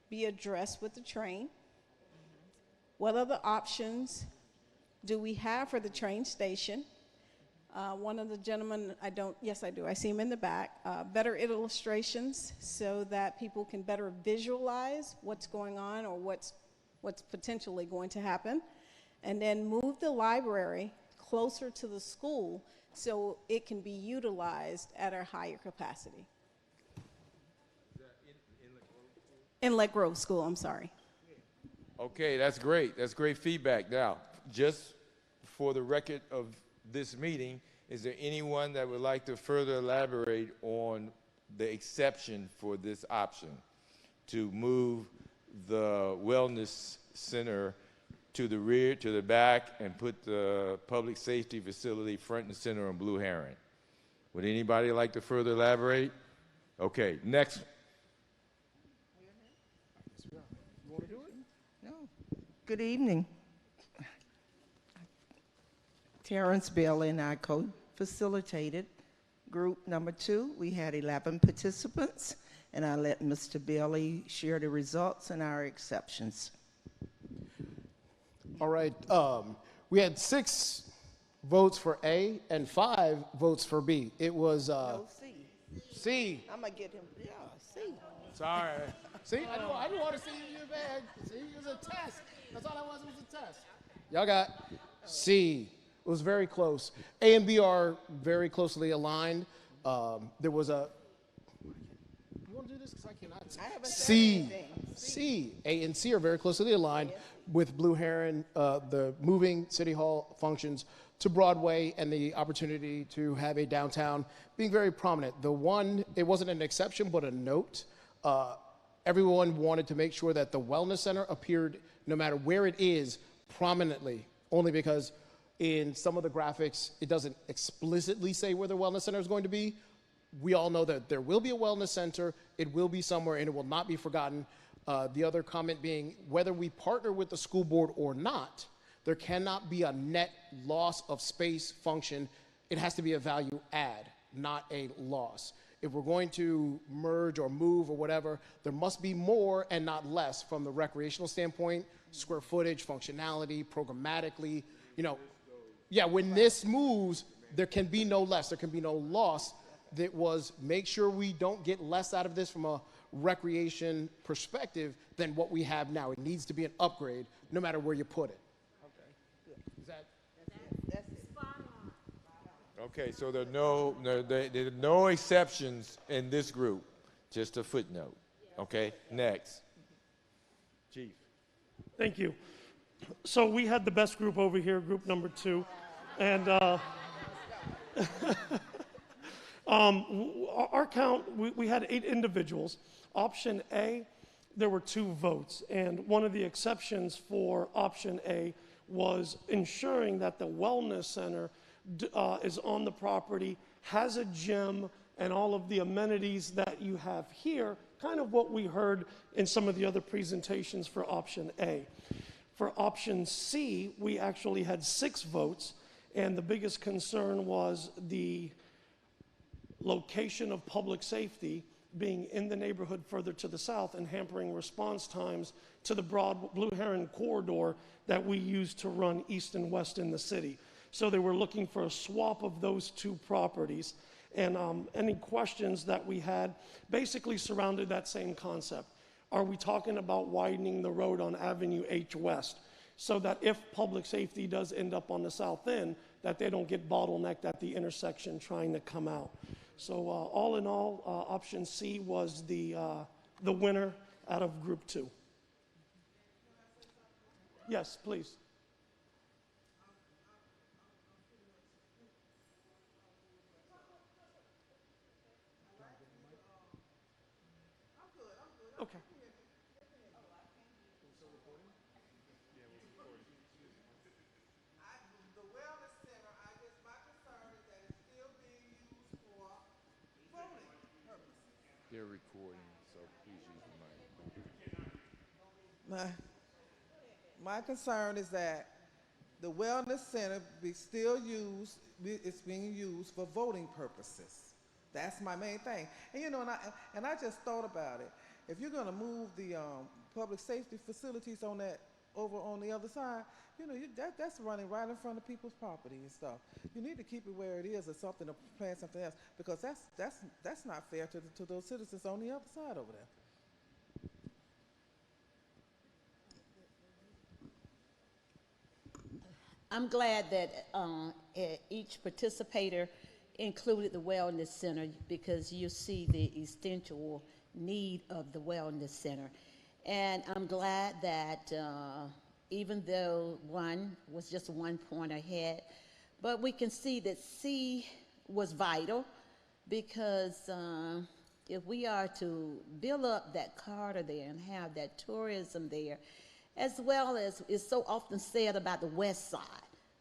be addressed with the train? What other options do we have for the train station? One of the gentlemen, yes I do, I see him in the back. Better illustrations so that people can better visualize what's going on or what's potentially going to happen. And then move the library closer to the school so it can be utilized at our higher capacity. Inlet Grove School, I'm sorry. Okay, that's great. That's great feedback. Now, just for the record of this meeting, is there anyone that would like to further elaborate on the exception for this option to move the wellness center to the rear, to the back, and put the public safety facility front and center on Blue Heron? Would anybody like to further elaborate? Okay, next. You want to do it? No. Good evening. Terrence Bailey and I co-facilitated group number 2. We had 11 participants, and I let Mr. Bailey share the results and our exceptions. All right. We had 6 votes for A and 5 votes for B. It was No, C. C. I'm going to get him. Yeah, C. Sorry. See, I didn't want to see you in your bag. See, it was a test. That's all that was. It was a test. Y'all got C. It was very close. A and B are very closely aligned. There was a. You want to do this? Because I cannot. I haven't said C. anything. C. A and C are very closely aligned with Blue Heron, the moving City Hall functions to Broadway and the opportunity to have a downtown being very prominent. The one, it wasn't an exception, but a note. Everyone wanted to make sure that the wellness center appeared, no matter where it is, prominently, only because in some of the graphics, it doesn't explicitly say where the wellness center is going to be. We all know that there will be a wellness center, it will be somewhere, and it will not be forgotten. The other comment being, whether we partner with the school board or not, there cannot be a net loss of space function. It has to be a value add, not a loss. If we're going to merge or move or whatever, there must be more and not less from the recreational standpoint, square footage, functionality, programmatically, yeah, when this moves, there can be no less, there can be no loss. That was make sure we don't get less out of this from a recreation perspective than what we have now. It needs to be an upgrade, no matter where you put it. Okay. Is that? That's it. Okay, so there are no exceptions in this group, just a footnote. Okay, next. Chief. Thank you. So we had the best group over here, group number 2, and our count, we had 8 individuals. Option A, there were 2 votes, and one of the exceptions for option A was ensuring that the wellness center is on the property, has a gym, and all of the amenities that you have here, kind of what we heard in some of the other presentations for option A. For option C, we actually had 6 votes, and the biggest concern was the location of public safety being in the neighborhood further to the south and hampering response times to the broad Blue Heron corridor that we use to run east and west in the city. So they were looking for a swap of those 2 properties. And any questions that we had basically surrounded that same concept. Are we talking about widening the road on Avenue H West so that if public safety does end up on the south end, that they don't get bottlenecked at the intersection trying to come out? So all in all, option C was the winner out of group 2. Yes, please. Okay. The wellness center, my concern is that it's still being used for voting purposes. They're recording, so please use the mic. My concern is that the wellness center it's being used for voting purposes. That's my main thing. And you know, and I just thought about it. If you're going to move the public safety facilities over on the other side, you know, that's running right in front of people's property and stuff. You need to keep it where it is, or something, or plan something else, because that's not fair to those citizens on the other side over there. I'm glad that each participator included the wellness center, because you see the essential need of the wellness center. And I'm glad that even though one was just 1 point ahead, but we can see that C was vital, because if we are to build up that corridor there and have that tourism there, as well as is so often said about the west side,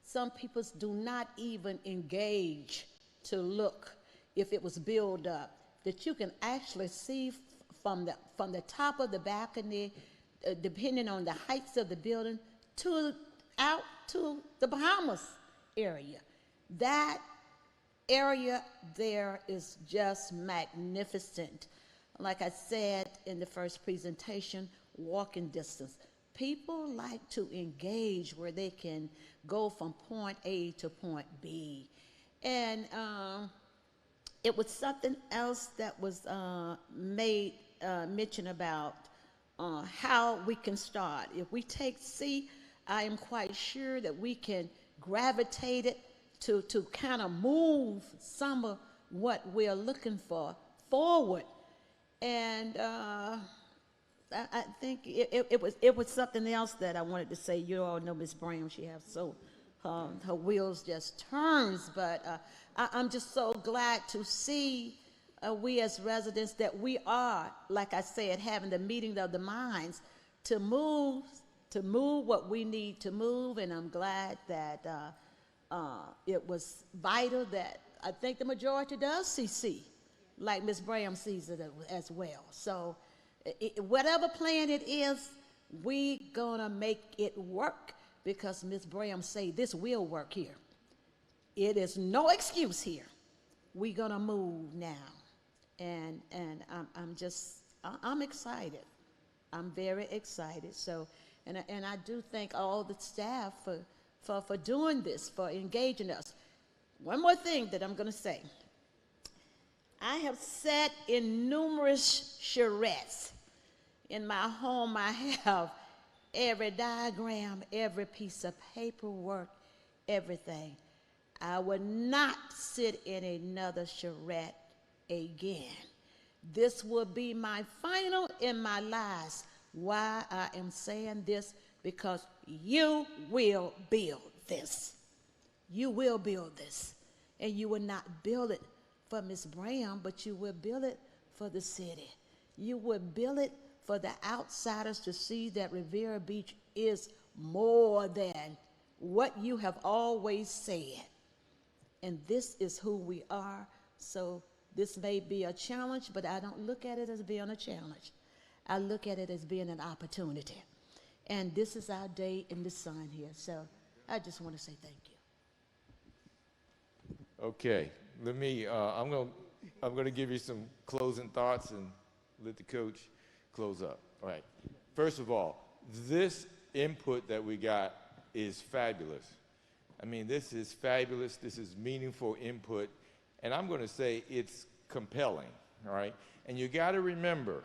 some people do not even engage to look if it was built up, that you can actually see from the top of the balcony, depending on the heights of the building, out to the Bahamas area. That area there is just magnificent. Like I said in the first presentation, walking distance. People like to engage where they can go from point A to point B. And it was something else that was made mention about how we can start. If we take C, I am quite sure that we can gravitate it to kind of move some of what we're looking for forward. And I think it was something else that I wanted to say. You all know Miss Brown; she has her wheels just turns. But I'm just so glad to see we as residents that we are, like I said, having the meeting of the minds to move what we need to move. And I'm glad that it was vital that I think the majority does see C, like Miss Brown sees it as well. So. Whatever plan it is, we gonna make it work, because Ms. Bram say this will work here. It is no excuse here. We gonna move now, and I'm excited. I'm very excited. So, and I do thank all the staff for doing this, for engaging us. One more thing that I'm gonna say. I have sat in numerous charrettes. In my home, I have every diagram, every piece of paperwork, everything. I would not sit in another charrette again. This will be my final and my last. Why I am saying this? Because you will build this. You will build this. And you will not build it for Ms. Brown, but you will build it for the city. You will build it for the outsiders to see that Riviera Beach is more than what you have always said. And this is who we are. So this may be a challenge, but I don't look at it as being a challenge. I look at it as being an opportunity. And this is our day in the sun here. So I just want to say thank you. Okay, let me, I'm gonna give you some closing thoughts and let the coach close up. All right, first of all, this input that we got is fabulous. I mean, this is fabulous, this is meaningful input, and I'm gonna say it's compelling, all right? And you gotta remember,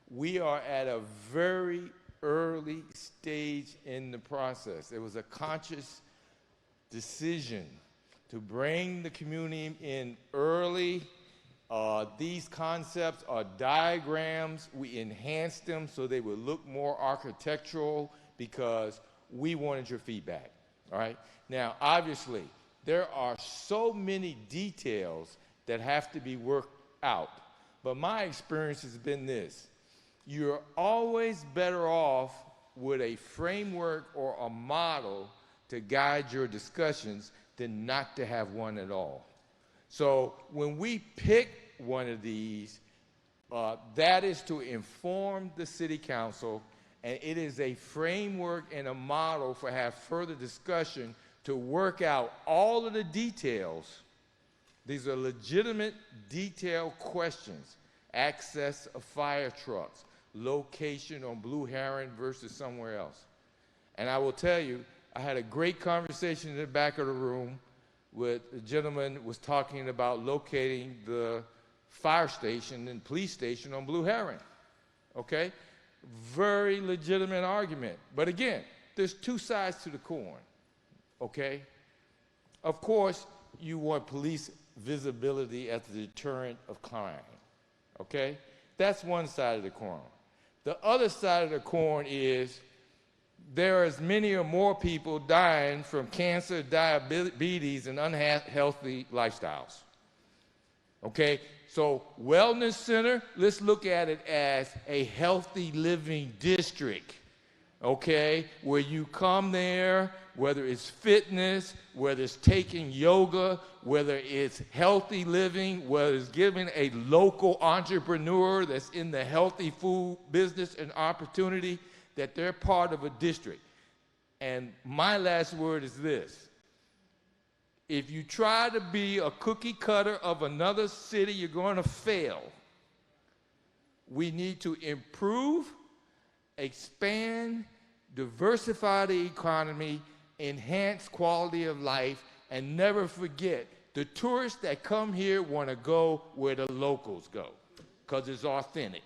we are at a very early stage in the process. It was a conscious decision to bring the community in early. These concepts are diagrams. We enhanced them so they would look more architectural because we wanted your feedback, all right? Now, obviously, there are so many details that have to be worked out, but my experience has been this. You're always better off with a framework or a model to guide your discussions than not to have one at all. So when we pick one of these, that is to inform the city council, and it is a framework and a model for have further discussion to work out all of the details. These are legitimate, detailed questions. Access of fire trucks, location on Blue Heron versus somewhere else. And I will tell you, I had a great conversation in the back of the room with a gentleman who was talking about locating the fire station and police station on Blue Heron, okay? Very legitimate argument. But again, there's two sides to the coin, okay? Of course, you want police visibility as the deterrent of crime, okay? That's one side of the coin. The other side of the coin is there are as many or more people dying from cancer, diabetes, and unhealthy lifestyles. Okay, so wellness center, let's look at it as a healthy living district, okay, where you come there, whether it's fitness, whether it's taking yoga, whether it's healthy living, whether it's giving a local entrepreneur that's in the healthy food business an opportunity, that they're part of a district. And my last word is this. If you try to be a cookie cutter of another city, you're going to fail. We need to improve, expand, diversify the economy, enhance quality of life, and never forget, the tourists that come here want to go where the locals go, because it's authentic.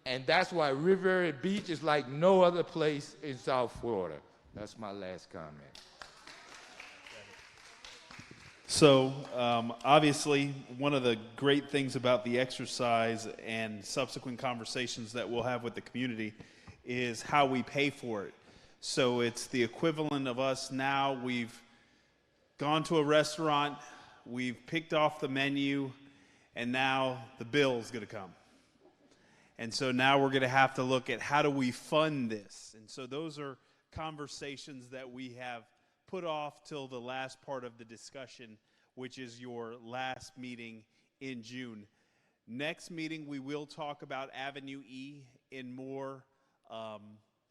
And that's why Riviera Beach is like no other place in South Florida. That's my last comment. So obviously, one of the great things about the exercise and subsequent conversations that we'll have with the community is how we pay for it. So it's the equivalent of us now, we've gone to a restaurant, we've picked off the menu, and now the bill's going to come. And so now we're going to have to look at how do we fund this. And so those are conversations that we have put off till the last part of the discussion, which is your last meeting in June. Next meeting, we will talk about Avenue E in more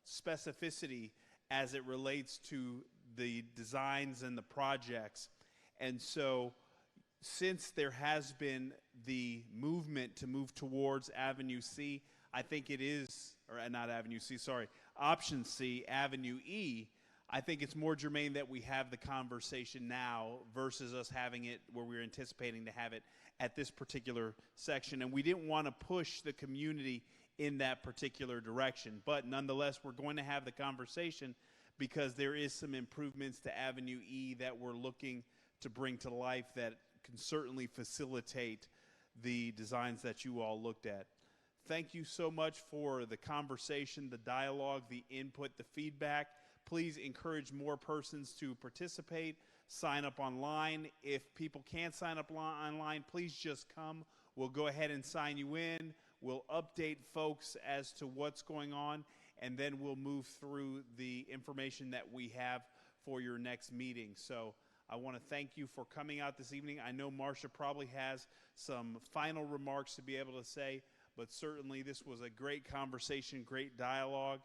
specificity as it relates to the designs and the projects. And so since there has been the movement to move towards Avenue C, I think it is, or not Avenue C, sorry, Option C, Avenue E, I think it's more germane that we have the conversation now versus us having it where we're anticipating to have it at this particular section. And we didn't want to push the community in that particular direction. But nonetheless, we're going to have the conversation because there is some improvements to Avenue E that we're looking to bring to life that can certainly facilitate the designs that you all looked at. Thank you so much for the conversation, the dialogue, the input, the feedback. Please encourage more persons to participate, sign up online. If people can't sign up online, please just come. We'll go ahead and sign you in. We'll update folks as to what's going on, and then we'll move through the information that we have for your next meeting. So I want to thank you for coming out this evening. I know Marcia probably has some final remarks to be able to say, but certainly this was a great conversation, great dialogue,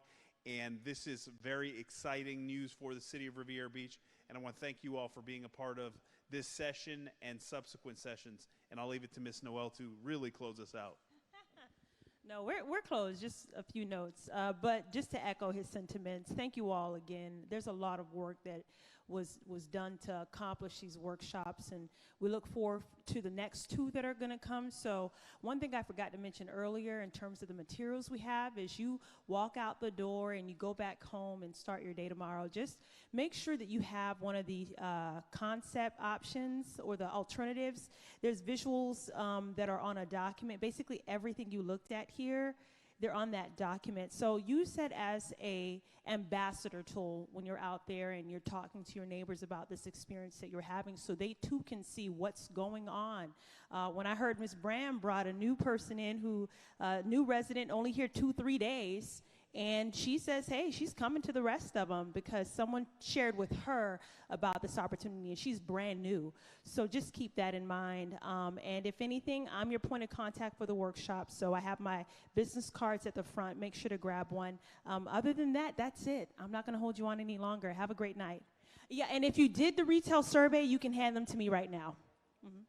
and this is very exciting news for the city of Riviera Beach. And I want to thank you all for being a part of this session and subsequent sessions. And I'll leave it to Ms. Noel to really close us out. No, we're closed. Just a few notes. But just to echo his sentiments, thank you all again. There's a lot of work that was done to accomplish these workshops, and we look forward to the next two that are going to come. So one thing I forgot to mention earlier in terms of the materials we have is you walk out the door and you go back home and start your day tomorrow. Just make sure that you have one of the concept options or the alternatives. There's visuals that are on a document. Basically everything you looked at here, they're on that document. So use it as a ambassador tool when you're out there and you're talking to your neighbors about this experience that you're having, so they too can see what's going on. When I heard Ms. Bram brought a new person in who, new resident, only here 2-3 days, and she says, hey, she's coming to the rest of them because someone shared with her about this opportunity, and she's brand new. So just keep that in mind. And if anything, I'm your point of contact for the workshop. So I have my business cards at the front. Make sure to grab one. Other than that, that's it. I'm not going to hold you on any longer. Have a great night. Yeah, and if you did the retail survey, you can hand them to me right now. Mm-hmm.